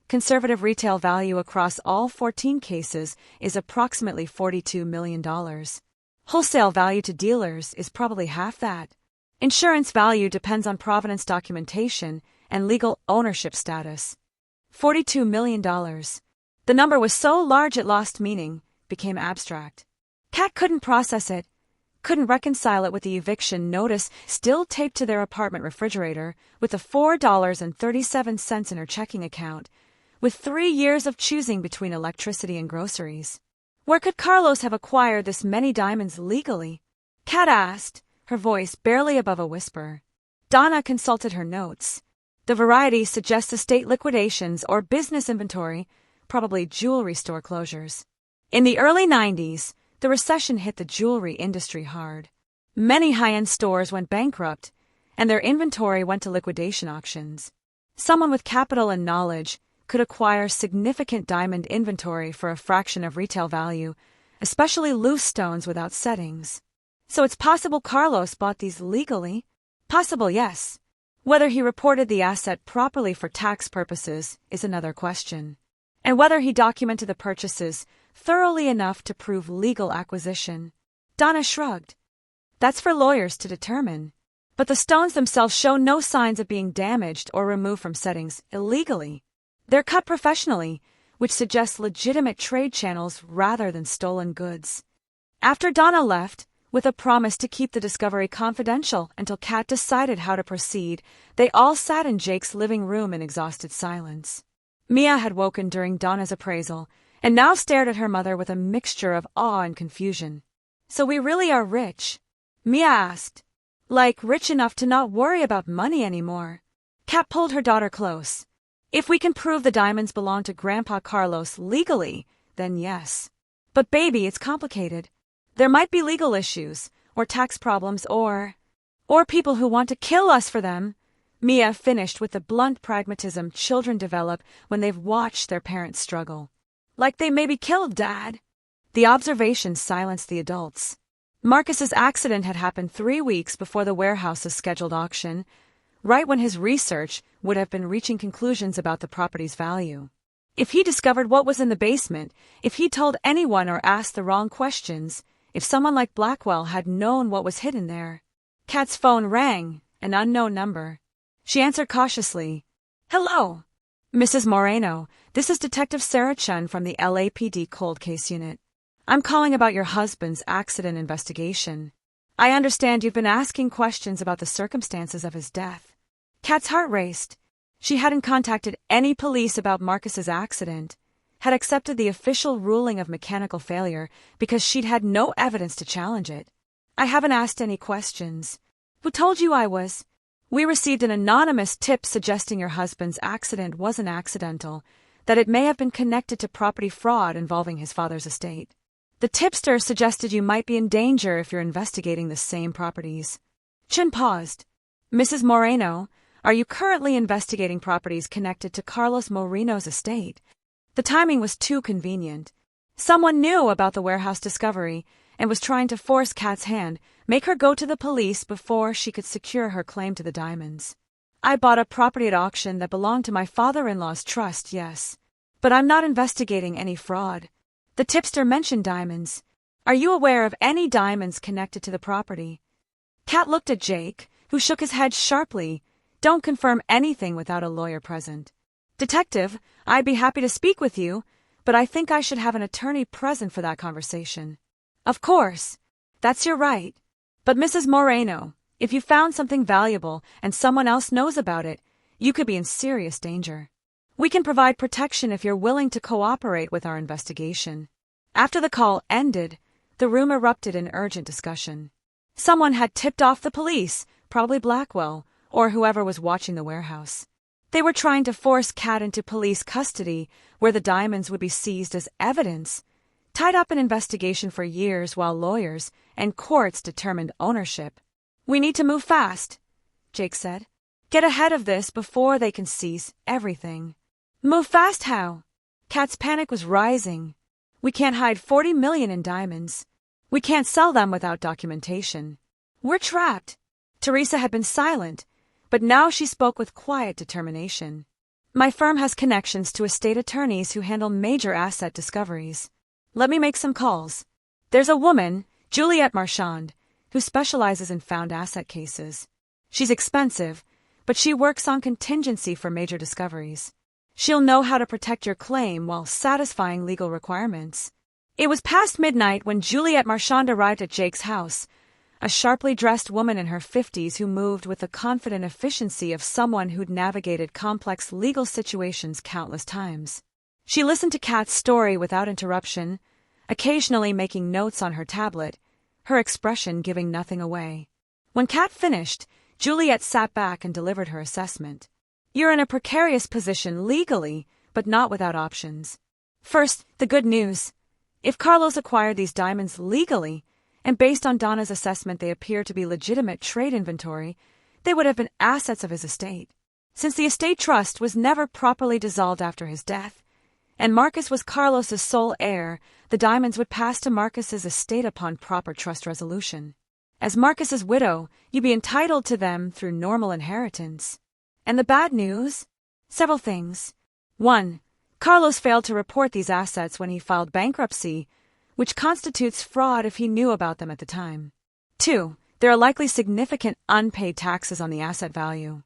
Conservative retail value across all 14 cases is approximately $42 million. Wholesale value to dealers is probably half that. Insurance value depends on provenance documentation and legal ownership status. $42 million. The number was so large it lost meaning, became abstract. Kat couldn't process it, couldn't reconcile it with the eviction notice still taped to their apartment refrigerator, with the $4.37 in her checking account, with 3 years of choosing between electricity and groceries. Where could Carlos have acquired this many diamonds legally? Kat asked, her voice barely above a whisper. Donna consulted her notes. The variety suggests estate liquidations or business inventory, probably jewelry store closures. In the early 90s, the recession hit the jewelry industry hard. Many high-end stores went bankrupt, and their inventory went to liquidation auctions. Someone with capital and knowledge could acquire significant diamond inventory for a fraction of retail value, especially loose stones without settings. So it's possible Carlos bought these legally? Possible, yes. Whether he reported the asset properly for tax purposes is another question. And whether he documented the purchases thoroughly enough to prove legal acquisition. Donna shrugged. That's for lawyers to determine. But the stones themselves show no signs of being damaged or removed from settings illegally. They're cut professionally, which suggests legitimate trade channels rather than stolen goods. After Donna left, with a promise to keep the discovery confidential until Kat decided how to proceed, they all sat in Jake's living room in exhausted silence. Mia had woken during Donna's appraisal, and now stared at her mother with a mixture of awe and confusion. So we really are rich? Mia asked. Like rich enough to not worry about money anymore. Kat pulled her daughter close. If we can prove the diamonds belong to Grandpa Carlos legally, then yes. But baby, it's complicated. There might be legal issues, or tax problems, or people who want to kill us for them, Mia finished with the blunt pragmatism children develop when they've watched their parents struggle. Like they may be killed, Dad. The observation silenced the adults. Marcus's accident had happened 3 weeks before the warehouse's scheduled auction, right when his research would have been reaching conclusions about the property's value. If he discovered what was in the basement, if he told anyone or asked the wrong questions, if someone like Blackwell had known what was hidden there. Kat's phone rang, an unknown number. She answered cautiously. Hello, Mrs. Moreno, this is Detective Sarah Chun from the LAPD Cold Case Unit. I'm calling about your husband's accident investigation. I understand you've been asking questions about the circumstances of his death. Kat's heart raced. She hadn't contacted any police about Marcus's accident, had accepted the official ruling of mechanical failure because she'd had no evidence to challenge it. I haven't asked any questions. Who told you I was? We received an anonymous tip suggesting your husband's accident wasn't accidental, that it may have been connected to property fraud involving his father's estate. The tipster suggested you might be in danger if you're investigating the same properties. Chun paused. Mrs. Moreno, are you currently investigating properties connected to Carlos Moreno's estate? The timing was too convenient. Someone knew about the warehouse discovery and was trying to force Kat's hand, make her go to the police before she could secure her claim to the diamonds. I bought a property at auction that belonged to my father-in-law's trust, yes. But I'm not investigating any fraud. The tipster mentioned diamonds. Are you aware of any diamonds connected to the property? Kat looked at Jake, who shook his head sharply. Don't confirm anything without a lawyer present. Detective, I'd be happy to speak with you, but I think I should have an attorney present for that conversation. Of course. That's your right. But Mrs. Moreno, if you found something valuable and someone else knows about it, you could be in serious danger. We can provide protection if you're willing to cooperate with our investigation. After the call ended, the room erupted in urgent discussion. Someone had tipped off the police, probably Blackwell, or whoever was watching the warehouse. They were trying to force Kat into police custody, where the diamonds would be seized as evidence, tied up in investigation for years while lawyers and courts determined ownership. We need to move fast, Jake said. Get ahead of this before they can seize everything. Move fast how? Kat's panic was rising. We can't hide 40 million in diamonds. We can't sell them without documentation. We're trapped. Teresa had been silent, but now she spoke with quiet determination. My firm has connections to estate attorneys who handle major asset discoveries. Let me make some calls. There's a woman, Juliette Marchand, who specializes in found asset cases. She's expensive, but she works on contingency for major discoveries. She'll know how to protect your claim while satisfying legal requirements. It was past midnight when Juliette Marchand arrived at Jake's house, a sharply dressed woman in her 50s who moved with the confident efficiency of someone who'd navigated complex legal situations countless times. She listened to Kat's story without interruption, occasionally making notes on her tablet, her expression giving nothing away. When Kat finished, Juliette sat back and delivered her assessment. You're in a precarious position legally, but not without options. First, the good news. If Carlos acquired these diamonds legally, and based on Donna's assessment they appear to be legitimate trade inventory, they would have been assets of his estate. Since the estate trust was never properly dissolved after his death, and Marcus was Carlos's sole heir, the diamonds would pass to Marcus's estate upon proper trust resolution. As Marcus's widow, you'd be entitled to them through normal inheritance. And the bad news? Several things. 1. Carlos failed to report these assets when he filed bankruptcy, which constitutes fraud if he knew about them at the time. 2. There are likely significant unpaid taxes on the asset value.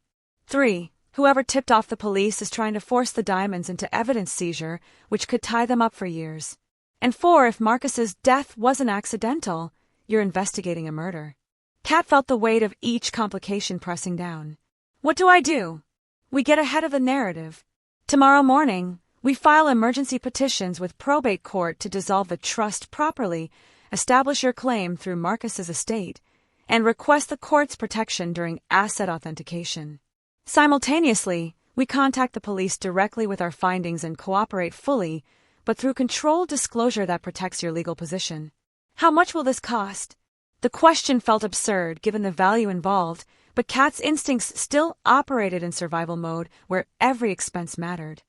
3. Whoever tipped off the police is trying to force the diamonds into evidence seizure, which could tie them up for years. And 4. If Marcus's death wasn't accidental, you're investigating a murder. Kat felt the weight of each complication pressing down. What do? We get ahead of the narrative. Tomorrow morning, we file emergency petitions with probate court to dissolve the trust properly, establish your claim through Marcus's estate, and request the court's protection during asset authentication. Simultaneously, we contact the police directly with our findings and cooperate fully, but through controlled disclosure that protects your legal position. How much will this cost? The question felt absurd given the value involved, but Kat's instincts still operated in survival mode where every expense mattered.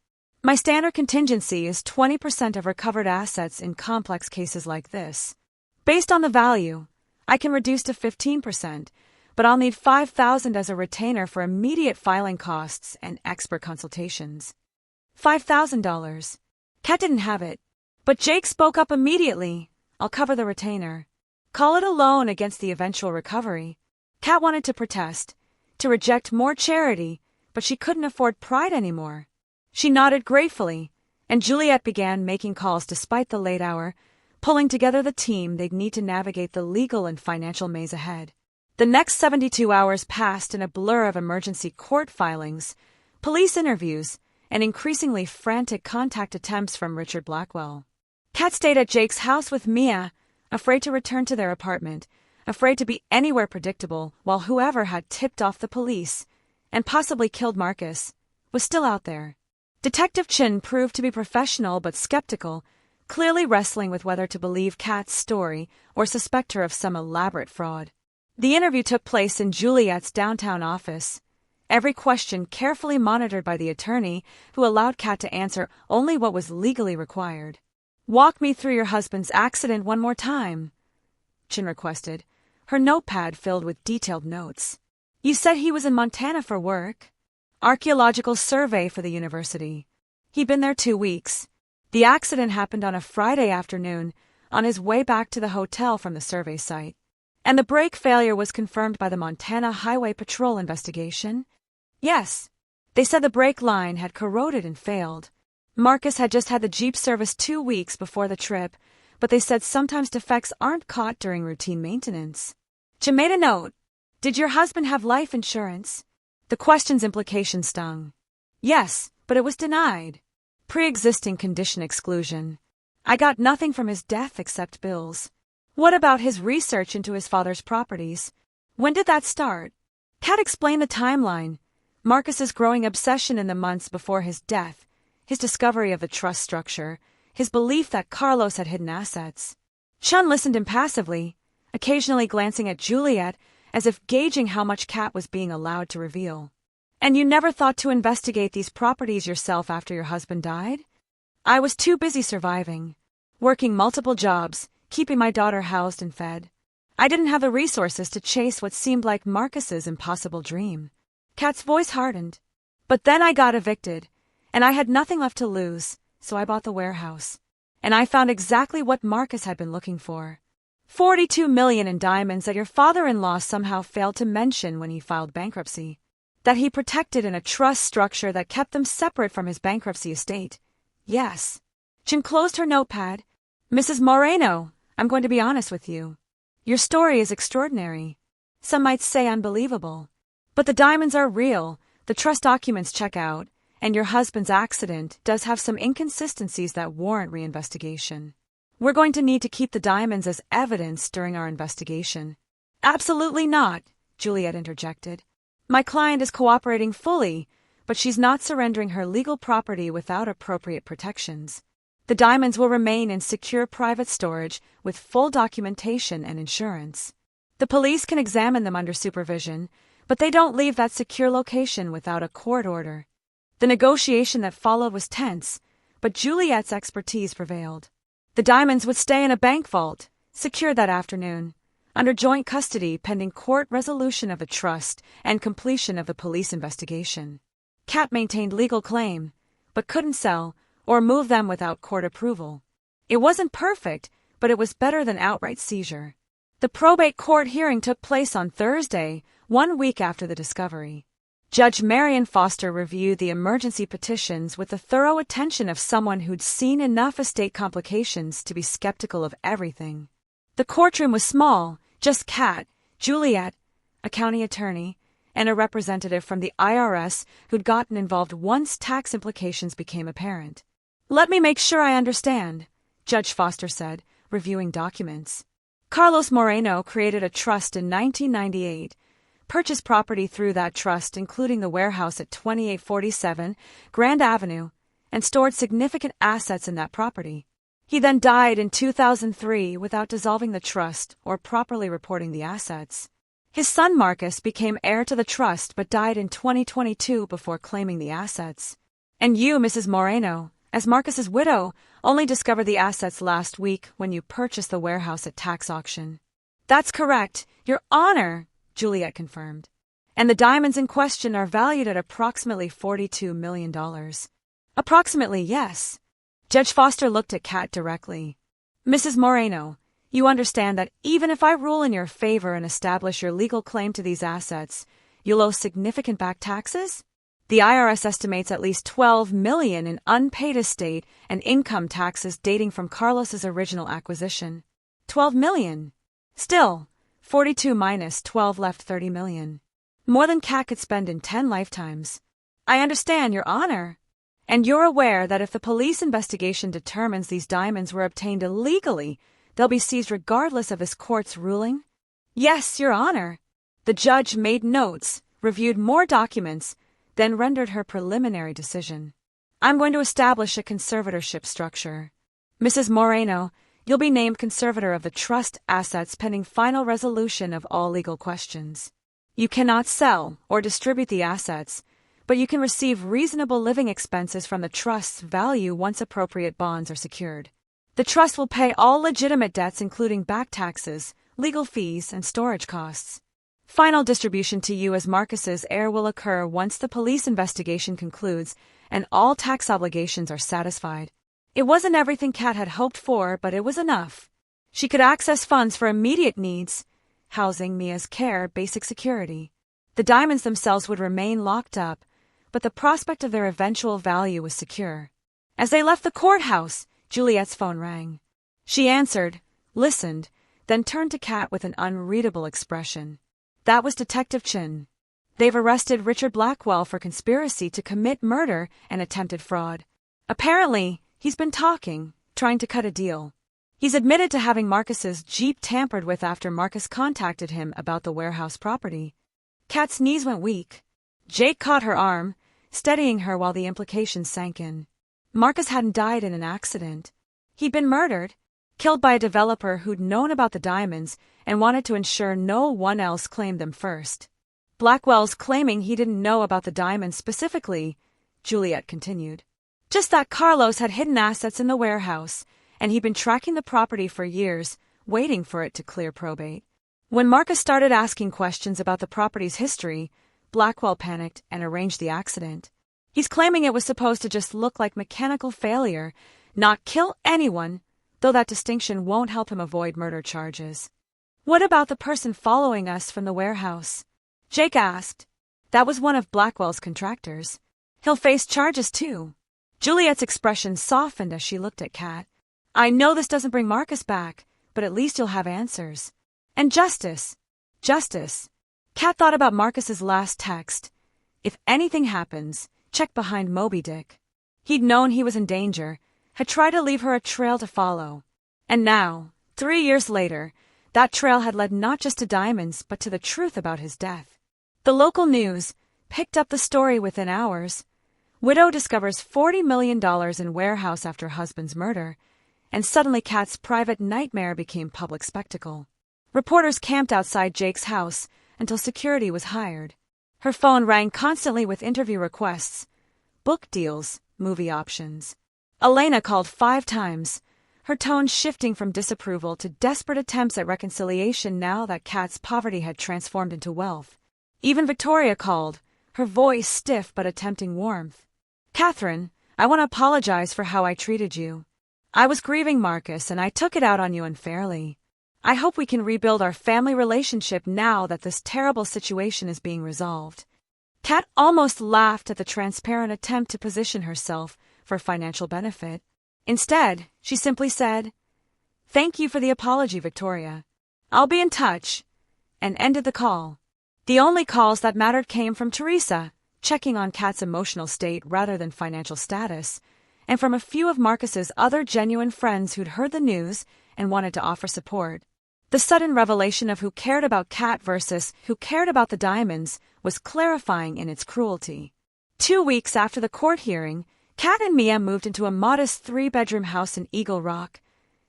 My standard contingency is 20% of recovered assets in complex cases like this. Based on the value, I can reduce to 15%, but I'll need $5,000 as a retainer for immediate filing costs and expert consultations. $5,000. Kat didn't have it, but Jake spoke up immediately. I'll cover the retainer. Call it a loan against the eventual recovery. Kat wanted to protest, to reject more charity, but she couldn't afford pride anymore. She nodded gratefully, and Juliet began making calls despite the late hour, pulling together the team they'd need to navigate the legal and financial maze ahead. The next 72 hours passed in a blur of emergency court filings, police interviews, and increasingly frantic contact attempts from Richard Blackwell. Kat stayed at Jake's house with Mia, afraid to return to their apartment, afraid to be anywhere predictable, while whoever had tipped off the police, and possibly killed Marcus, was still out there. Detective Chin proved to be professional but skeptical, clearly wrestling with whether to believe Kat's story or suspect her of some elaborate fraud. The interview took place in Juliet's downtown office, every question carefully monitored by the attorney who allowed Kat to answer only what was legally required. "Walk me through your husband's accident one more time," Chin requested, her notepad filled with detailed notes. "You said he was in Montana for work. Archaeological survey for the university. He'd been there 2 weeks. The accident happened on a Friday afternoon, on his way back to the hotel from the survey site. And the brake failure was confirmed by the Montana Highway Patrol investigation? Yes. They said the brake line had corroded and failed. Marcus had just had the Jeep serviced 2 weeks before the trip, but they said sometimes defects aren't caught during routine maintenance." Jim made a note. "Did your husband have life insurance?" The question's implication stung. "Yes, but it was denied. Pre-existing condition exclusion. I got nothing from his death except bills." "What about his research into his father's properties? When did that start?" Kat explained the timeline. Marcus's growing obsession in the months before his death, his discovery of the trust structure, his belief that Carlos had hidden assets. Chun listened impassively, occasionally glancing at Juliet as if gauging how much Kat was being allowed to reveal. "And you never thought to investigate these properties yourself after your husband died?" "I was too busy surviving, working multiple jobs, keeping my daughter housed and fed. I didn't have the resources to chase what seemed like Marcus's impossible dream." Kat's voice hardened. "But then I got evicted, and I had nothing left to lose, so I bought the warehouse. And I found exactly what Marcus had been looking for. $42 million in diamonds that your father-in-law somehow failed to mention when he filed bankruptcy. That he protected in a trust structure that kept them separate from his bankruptcy estate. Yes." Jim closed her notepad. "Mrs. Moreno, I'm going to be honest with you. Your story is extraordinary. Some might say unbelievable. But the diamonds are real, the trust documents check out, and your husband's accident does have some inconsistencies that warrant reinvestigation. We're going to need to keep the diamonds as evidence during our investigation." "Absolutely not," Juliet interjected. "My client is cooperating fully, but she's not surrendering her legal property without appropriate protections. The diamonds will remain in secure private storage with full documentation and insurance. The police can examine them under supervision, but they don't leave that secure location without a court order." The negotiation that followed was tense, but Juliet's expertise prevailed. The diamonds would stay in a bank vault, secured that afternoon, under joint custody pending court resolution of the trust and completion of the police investigation. Kat maintained legal claim, but couldn't sell or move them without court approval. It wasn't perfect, but it was better than outright seizure. The probate court hearing took place on Thursday, 1 week after the discovery. Judge Marion Foster reviewed the emergency petitions with the thorough attention of someone who'd seen enough estate complications to be skeptical of everything. The courtroom was small, just Kat, Juliet, a county attorney, and a representative from the IRS who'd gotten involved once tax implications became apparent. "Let me make sure I understand," Judge Foster said, reviewing documents. "Carlos Moreno created a trust in 1998, purchased property through that trust including the warehouse at 2847 Grand Avenue, and stored significant assets in that property. He then died in 2003 without dissolving the trust or properly reporting the assets. His son Marcus became heir to the trust but died in 2022 before claiming the assets. And you, Mrs. Moreno, as Marcus's widow, only discovered the assets last week when you purchased the warehouse at tax auction. That's correct, Your Honor, Juliet confirmed. And the diamonds in question are valued at approximately $42 million. Approximately, yes. Judge Foster looked at Kat directly. Mrs. Moreno, you understand that even if I rule in your favor and establish your legal claim to these assets, you'll owe significant back taxes? The IRS estimates at least $12 million in unpaid estate and income taxes dating from Carlos's original acquisition. $12 million. Still, 42 minus 12 left $30 million. More than Kat could spend in 10 lifetimes. I understand, Your Honor. And you're aware that if the police investigation determines these diamonds were obtained illegally, they'll be seized regardless of this court's ruling? Yes, Your Honor. The judge made notes, reviewed more documents, then rendered her preliminary decision. I'm going to establish a conservatorship structure. Mrs. Moreno, you'll be named conservator of the trust assets pending final resolution of all legal questions. You cannot sell or distribute the assets, but you can receive reasonable living expenses from the trust's value once appropriate bonds are secured. The trust will pay all legitimate debts including back taxes, legal fees, and storage costs. Final distribution to you as Marcus's heir will occur once the police investigation concludes and all tax obligations are satisfied. It wasn't everything Kat had hoped for, but it was enough. She could access funds for immediate needs, housing, Mia's care, basic security. The diamonds themselves would remain locked up, but the prospect of their eventual value was secure. As they left the courthouse, Juliet's phone rang. She answered, listened, then turned to Kat with an unreadable expression. That was Detective Chin. They've arrested Richard Blackwell for conspiracy to commit murder and attempted fraud. Apparently, he's been talking, trying to cut a deal. He's admitted to having Marcus's Jeep tampered with after Marcus contacted him about the warehouse property. Kat's knees went weak. Jake caught her arm, steadying her while the implications sank in. Marcus hadn't died in an accident. He'd been murdered, killed by a developer who'd known about the diamonds and wanted to ensure no one else claimed them first. Blackwell's claiming he didn't know about the diamonds specifically, Juliet continued. Just that Carlos had hidden assets in the warehouse, and he'd been tracking the property for years, waiting for it to clear probate. When Marcus started asking questions about the property's history, Blackwell panicked and arranged the accident. He's claiming it was supposed to just look like mechanical failure, not kill anyone, though that distinction won't help him avoid murder charges. What about the person following us from the warehouse? Jake asked. That was one of Blackwell's contractors. He'll face charges too. Juliet's expression softened as she looked at Kat. I know this doesn't bring Marcus back, but at least you'll have answers. And justice. Justice. Kat thought about Marcus's last text. If anything happens, check behind Moby Dick. He'd known he was in danger, had tried to leave her a trail to follow. And now, 3 years later, that trail had led not just to diamonds but to the truth about his death. The local news picked up the story within hours. Widow discovers $40 million in warehouse after husband's murder, and suddenly Kat's private nightmare became public spectacle. Reporters camped outside Jake's house until security was hired. Her phone rang constantly with interview requests, book deals, movie options. Elena called 5 times, her tone shifting from disapproval to desperate attempts at reconciliation now that Kat's poverty had transformed into wealth. Even Victoria called, her voice stiff but attempting warmth. Catherine, I want to apologize for how I treated you. I was grieving Marcus and I took it out on you unfairly. I hope we can rebuild our family relationship now that this terrible situation is being resolved. Kat almost laughed at the transparent attempt to position herself for financial benefit. Instead, she simply said, Thank you for the apology, Victoria. I'll be in touch, and ended the call. The only calls that mattered came from Teresa, checking on Kat's emotional state rather than financial status, and from a few of Marcus's other genuine friends who'd heard the news and wanted to offer support. The sudden revelation of who cared about Kat versus who cared about the diamonds was clarifying in its cruelty. 2 weeks after the court hearing, Kat and Mia moved into a modest 3-bedroom house in Eagle Rock.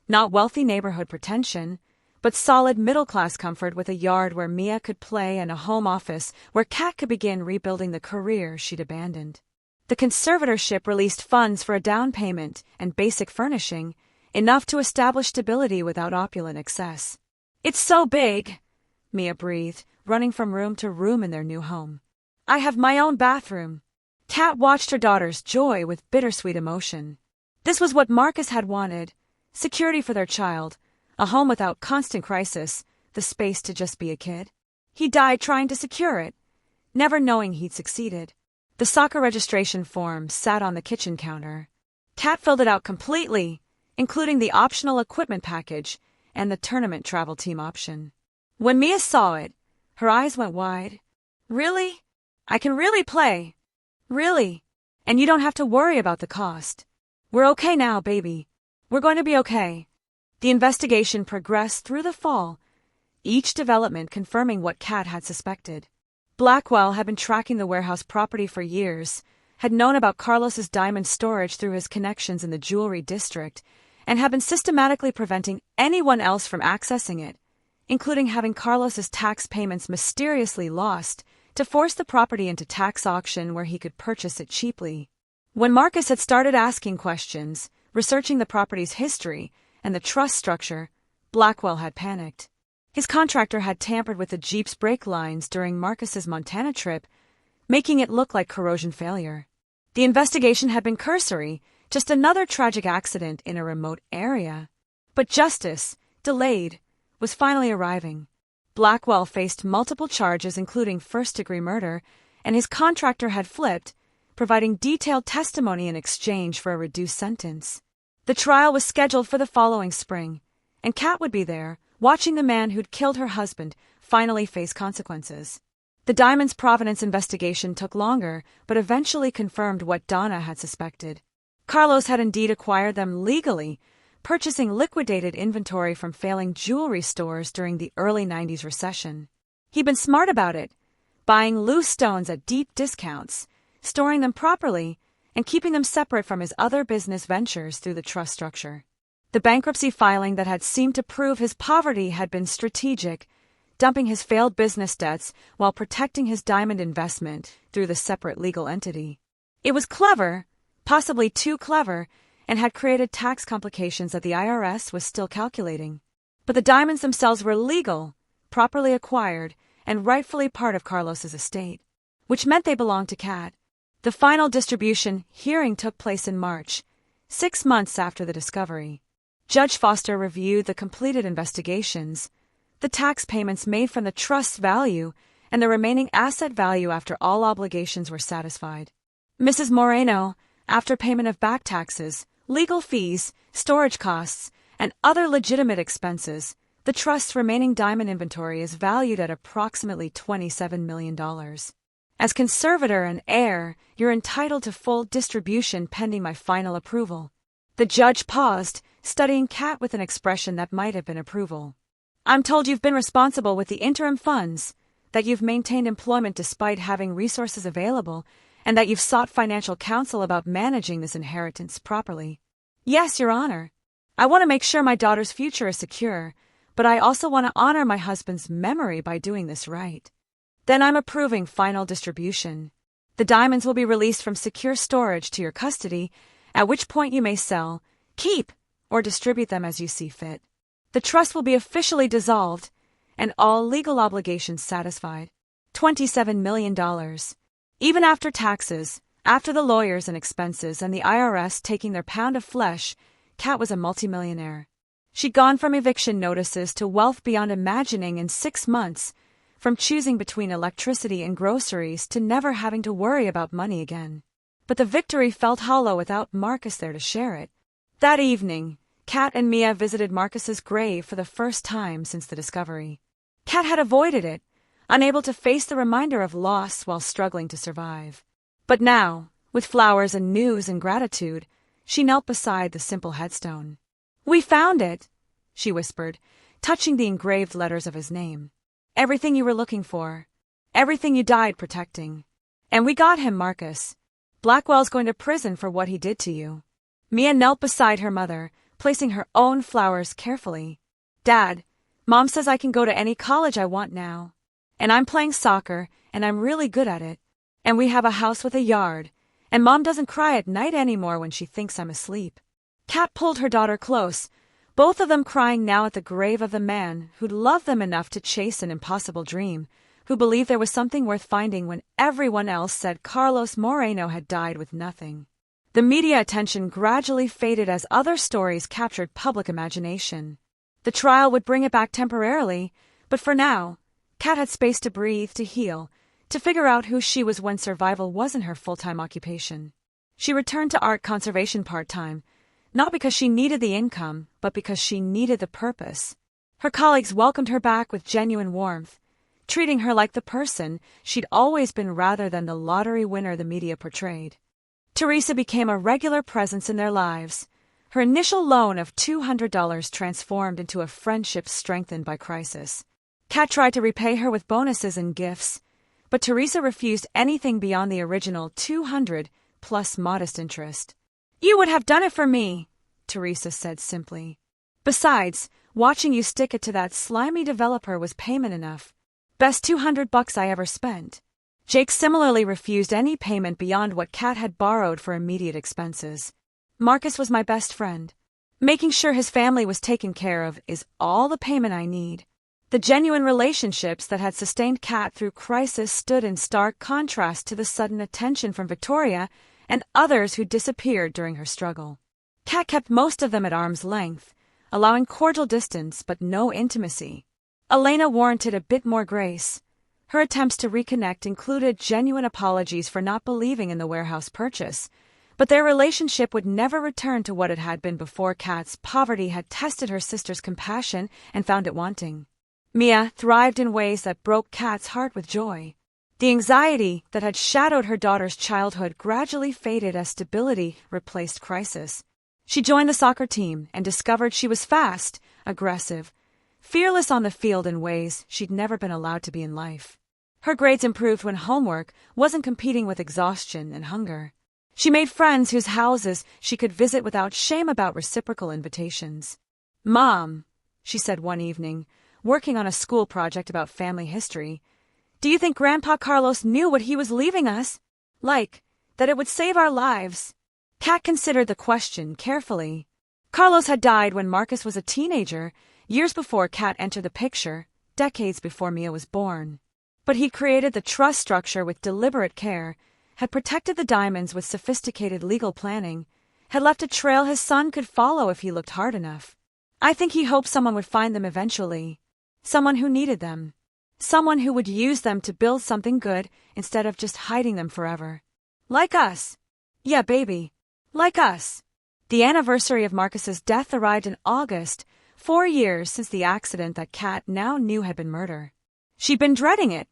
Not wealthy neighborhood pretension, but solid middle-class comfort with a yard where Mia could play and a home office where Kat could begin rebuilding the career she'd abandoned. The conservatorship released funds for a down payment and basic furnishing, enough to establish stability without opulent excess. "It's so big," Mia breathed, running from room to room in their new home. "I have my own bathroom." Kat watched her daughter's joy with bittersweet emotion. This was what Marcus had wanted: security for their child, a home without constant crisis, the space to just be a kid. He died trying to secure it, never knowing he'd succeeded. The soccer registration form sat on the kitchen counter. Kat filled it out completely, including the optional equipment package and the tournament travel team option. When Mia saw it, her eyes went wide. "Really? I can really play? Really? And you don't have to worry about the cost. We're okay now, baby. We're going to be okay." The investigation progressed through the fall, each development confirming what Kat had suspected. Blackwell had been tracking the warehouse property for years, had known about Carlos's diamond storage through his connections in the jewelry district, and had been systematically preventing anyone else from accessing it, including having Carlos's tax payments mysteriously lost to force the property into tax auction where he could purchase it cheaply. When Marcus had started asking questions, researching the property's history and the trust structure, Blackwell had panicked. His contractor had tampered with the Jeep's brake lines during Marcus's Montana trip, making it look like corrosion failure. The investigation had been cursory, just another tragic accident in a remote area. But justice, delayed, was finally arriving. Blackwell faced multiple charges including first-degree murder, and his contractor had flipped, providing detailed testimony in exchange for a reduced sentence. The trial was scheduled for the following spring, and Kat would be there, watching the man who'd killed her husband finally face consequences. The diamond's provenance investigation took longer, but eventually confirmed what Donna had suspected. Carlos had indeed acquired them legally, purchasing liquidated inventory from failing jewelry stores during the early 90s recession. He'd been smart about it, buying loose stones at deep discounts, storing them properly, and keeping them separate from his other business ventures through the trust structure. The bankruptcy filing that had seemed to prove his poverty had been strategic, dumping his failed business debts while protecting his diamond investment through the separate legal entity. It was clever, possibly too clever, and had created tax complications that the IRS was still calculating. But the diamonds themselves were legal, properly acquired, and rightfully part of Carlos's estate, which meant they belonged to Kat. The final distribution hearing took place in March, 6 months after the discovery. Judge Foster reviewed the completed investigations, the tax payments made from the trust's value, and the remaining asset value after all obligations were satisfied. Mrs. Moreno, after payment of back taxes, legal fees, storage costs, and other legitimate expenses, the trust's remaining diamond inventory is valued at approximately $27 million. As conservator and heir, you're entitled to full distribution pending my final approval. The judge paused, studying Kat with an expression that might have been approval. "I'm told you've been responsible with the interim funds, that you've maintained employment despite having resources available, and that you've sought financial counsel about managing this inheritance properly." "Yes, Your Honor. I want to make sure my daughter's future is secure, but I also want to honor my husband's memory by doing this right." "Then I'm approving final distribution. The diamonds will be released from secure storage to your custody, at which point you may sell, keep, or distribute them as you see fit. The trust will be officially dissolved, and all legal obligations satisfied. $27 million. Even after taxes, after the lawyers and expenses and the IRS taking their pound of flesh, Kat was a multimillionaire. She'd gone from eviction notices to wealth beyond imagining in 6 months, from choosing between electricity and groceries to never having to worry about money again. But the victory felt hollow without Marcus there to share it. That evening, Kat and Mia visited Marcus's grave for the first time since the discovery. Kat had avoided it, unable to face the reminder of loss while struggling to survive. But now, with flowers and news and gratitude, she knelt beside the simple headstone. "We found it," she whispered, touching the engraved letters of his name. "Everything you were looking for. Everything you died protecting. And we got him, Marcus." Blackwell's going to prison for what he did to you. Mia knelt beside her mother, placing her own flowers carefully. Dad, Mom says I can go to any college I want now. And I'm playing soccer, and I'm really good at it. And we have a house with a yard. And Mom doesn't cry at night anymore when she thinks I'm asleep. Kat pulled her daughter close, both of them crying now at the grave of the man who'd loved them enough to chase an impossible dream, who believed there was something worth finding when everyone else said Carlos Moreno had died with nothing. The media attention gradually faded as other stories captured public imagination. The trial would bring it back temporarily, but for now, Kat had space to breathe, to heal, to figure out who she was when survival wasn't her full-time occupation. She returned to art conservation part-time, not because she needed the income, but because she needed the purpose. Her colleagues welcomed her back with genuine warmth, treating her like the person she'd always been rather than the lottery winner the media portrayed. Teresa became a regular presence in their lives. Her initial loan of $200 transformed into a friendship strengthened by crisis. Kat tried to repay her with bonuses and gifts, but Teresa refused anything beyond the original $200 plus modest interest. You would have done it for me, Teresa said simply. Besides, watching you stick it to that slimy developer was payment enough. Best $200 I ever spent. Jake similarly refused any payment beyond what Kat had borrowed for immediate expenses. Marcus was my best friend. Making sure his family was taken care of is all the payment I need. The genuine relationships that had sustained Kat through crisis stood in stark contrast to the sudden attention from Victoria and others who disappeared during her struggle. Kat kept most of them at arm's length, allowing cordial distance but no intimacy. Elena warranted a bit more grace. Her attempts to reconnect included genuine apologies for not believing in the warehouse purchase, but their relationship would never return to what it had been before Kat's poverty had tested her sister's compassion and found it wanting. Mia thrived in ways that broke Kat's heart with joy. The anxiety that had shadowed her daughter's childhood gradually faded as stability replaced crisis. She joined the soccer team and discovered she was fast, aggressive, fearless on the field in ways she'd never been allowed to be in life. Her grades improved when homework wasn't competing with exhaustion and hunger. She made friends whose houses she could visit without shame about reciprocal invitations. Mom, she said one evening, working on a school project about family history, do you think Grandpa Carlos knew what he was leaving us? Like, that it would save our lives? Kat considered the question carefully. Carlos had died when Marcus was a teenager, years before Kat entered the picture, decades before Mia was born. But he created the trust structure with deliberate care, had protected the diamonds with sophisticated legal planning, had left a trail his son could follow if he looked hard enough. I think he hoped someone would find them eventually. Someone who needed them. Someone who would use them to build something good instead of just hiding them forever. Like us. Yeah, baby. Like us. The anniversary of Marcus's death arrived in August, 4 years since the accident that Kat now knew had been murder. She'd been dreading it,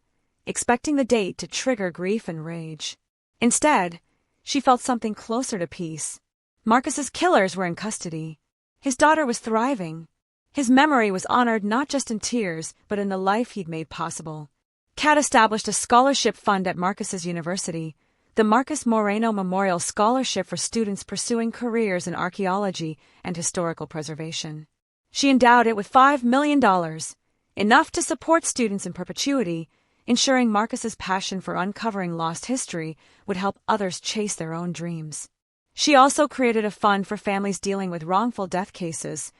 expecting the date to trigger grief and rage. Instead, she felt something closer to peace. Marcus's killers were in custody. His daughter was thriving. His memory was honored not just in tears, but in the life he'd made possible. Kat established a scholarship fund at Marcus's university, the Marcus Moreno Memorial Scholarship for students pursuing careers in archaeology and historical preservation. She endowed it with $5 million, enough to support students in perpetuity, ensuring Marcus's passion for uncovering lost history would help others chase their own dreams. She also created a fund for families dealing with wrongful death cases,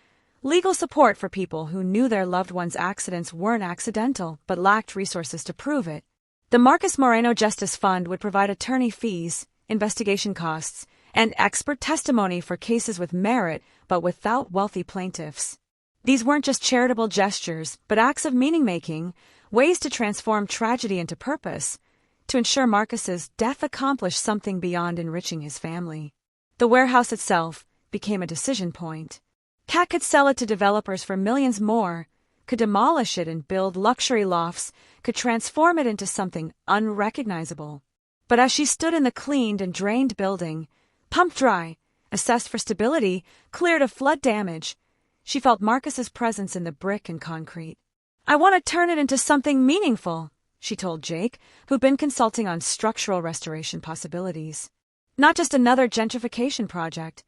legal support for people who knew their loved ones' accidents weren't accidental but lacked resources to prove it. The Marcus Moreno Justice Fund would provide attorney fees, investigation costs, and expert testimony for cases with merit but without wealthy plaintiffs. These weren't just charitable gestures, but acts of meaning-making, ways to transform tragedy into purpose, to ensure Marcus's death accomplished something beyond enriching his family. The warehouse itself became a decision point. Kat could sell it to developers for millions more, could demolish it and build luxury lofts, could transform it into something unrecognizable. But as she stood in the cleaned and drained building, pumped dry, assessed for stability, cleared of flood damage, she felt Marcus's presence in the brick and concrete. I want to turn it into something meaningful, she told Jake, who'd been consulting on structural restoration possibilities. Not just another gentrification project,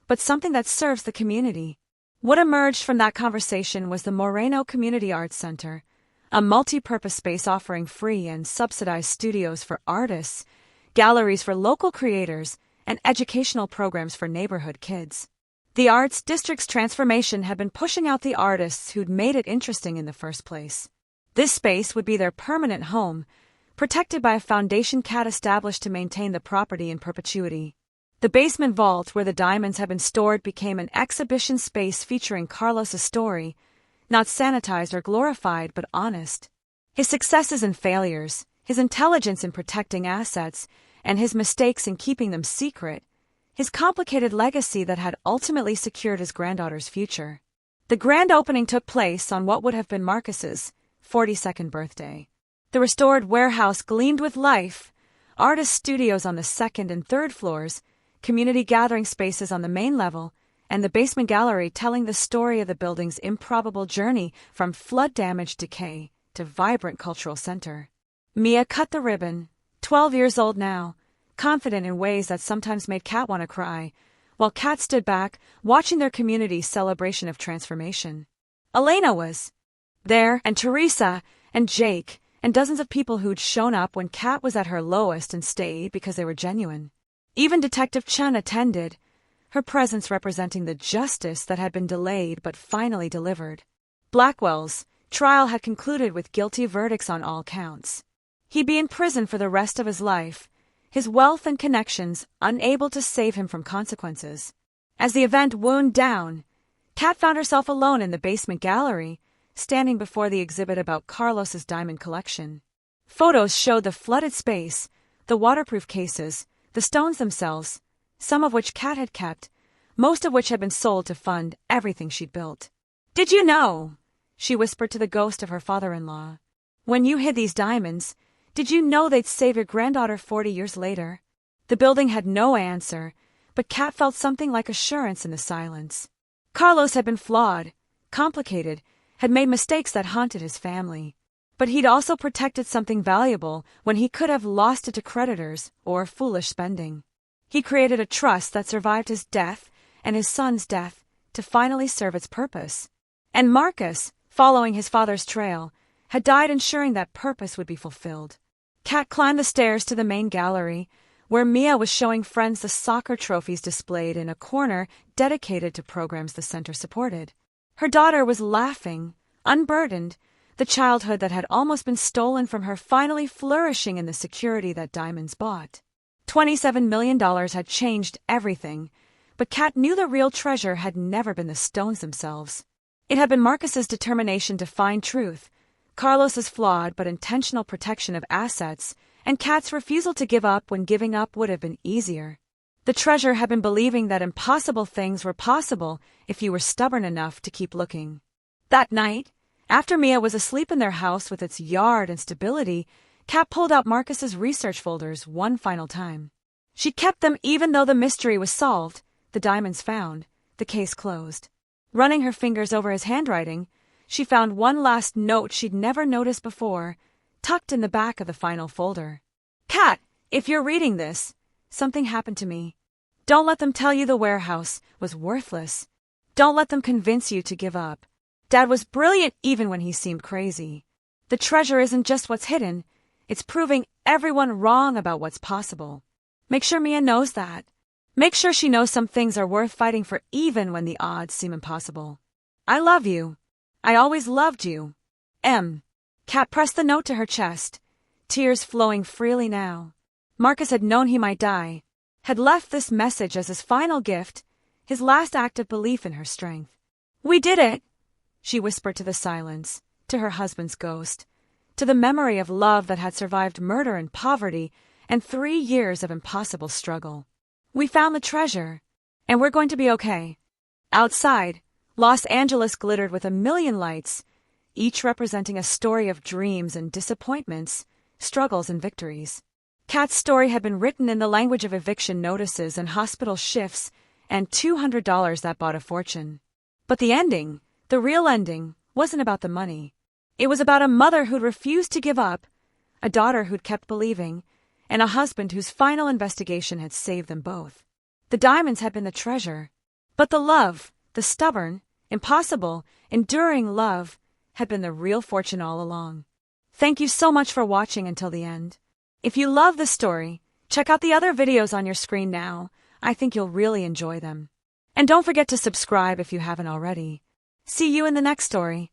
but something that serves the community. What emerged from that conversation was the Moreno Community Arts Center, a multi-purpose space offering free and subsidized studios for artists, galleries for local creators, and educational programs for neighborhood kids. The arts district's transformation had been pushing out the artists who'd made it interesting in the first place. This space would be their permanent home, protected by a foundation Cat established to maintain the property in perpetuity. The basement vault where the diamonds had been stored became an exhibition space featuring Carlos's story, not sanitized or glorified but honest. His successes and failures, his intelligence in protecting assets, and his mistakes in keeping them secret, his complicated legacy that had ultimately secured his granddaughter's future. The grand opening took place on what would have been Marcus's 42nd birthday. The restored warehouse gleamed with life, artist studios on the second and third floors, community gathering spaces on the main level, and the basement gallery telling the story of the building's improbable journey from flood-damaged decay to vibrant cultural center. Mia cut the ribbon, 12 years old now, confident in ways that sometimes made Cat want to cry, while Cat stood back, watching their community's celebration of transformation. Elena was there, and Teresa, and Jake, and dozens of people who'd shown up when Cat was at her lowest and stayed because they were genuine. Even Detective Chen attended, her presence representing the justice that had been delayed but finally delivered. Blackwell's trial had concluded with guilty verdicts on all counts. He'd be in prison for the rest of his life, his wealth and connections unable to save him from consequences. As the event wound down, Cat found herself alone in the basement gallery, standing before the exhibit about Carlos's diamond collection. Photos showed the flooded space, the waterproof cases, the stones themselves, some of which Cat had kept, most of which had been sold to fund everything she'd built. "Did you know?" she whispered to the ghost of her father-in-law. "When you hid these diamonds, did you know they'd save your granddaughter 40 years later?" The building had no answer, but Cat felt something like assurance in the silence. Carlos had been flawed, complicated, had made mistakes that haunted his family. But he'd also protected something valuable when he could have lost it to creditors or foolish spending. He created a trust that survived his death and his son's death to finally serve its purpose. And Marcus, following his father's trail, had died ensuring that purpose would be fulfilled. Cat climbed the stairs to the main gallery, where Mia was showing friends the soccer trophies displayed in a corner dedicated to programs the center supported. Her daughter was laughing, unburdened, the childhood that had almost been stolen from her finally flourishing in the security that diamonds bought. $27 million had changed everything, but Cat knew the real treasure had never been the stones themselves. It had been Marcus's determination to find truth, Carlos's flawed but intentional protection of assets, and Cat's refusal to give up when giving up would have been easier. The treasure had been believing that impossible things were possible if you were stubborn enough to keep looking. That night, after Mia was asleep in their house with its yard and stability, Cat pulled out Marcus's research folders one final time. She kept them even though the mystery was solved, the diamonds found, the case closed. Running her fingers over his handwriting, she found one last note she'd never noticed before, tucked in the back of the final folder. "Cat, if you're reading this, something happened to me. Don't let them tell you the warehouse was worthless. Don't let them convince you to give up. Dad was brilliant even when he seemed crazy. The treasure isn't just what's hidden, it's proving everyone wrong about what's possible. Make sure Mia knows that. Make sure she knows some things are worth fighting for even when the odds seem impossible. I love you. I always loved you. M." Cat pressed the note to her chest, tears flowing freely now. Marcus had known he might die, had left this message as his final gift, his last act of belief in her strength. "We did it," she whispered to the silence, to her husband's ghost, to the memory of love that had survived murder and poverty and 3 years of impossible struggle. "We found the treasure, and we're going to be okay." Outside, Los Angeles glittered with a million lights, each representing a story of dreams and disappointments, struggles and victories. Cat's story had been written in the language of eviction notices and hospital shifts, and $200 that bought a fortune. But the ending, the real ending, wasn't about the money. It was about a mother who'd refused to give up, a daughter who'd kept believing, and a husband whose final investigation had saved them both. The diamonds had been the treasure, but the love, the stubborn, impossible, enduring love, had been the real fortune all along. Thank you so much for watching until the end. If you love the story, check out the other videos on your screen now. I think you'll really enjoy them. And don't forget to subscribe if you haven't already. See you in the next story.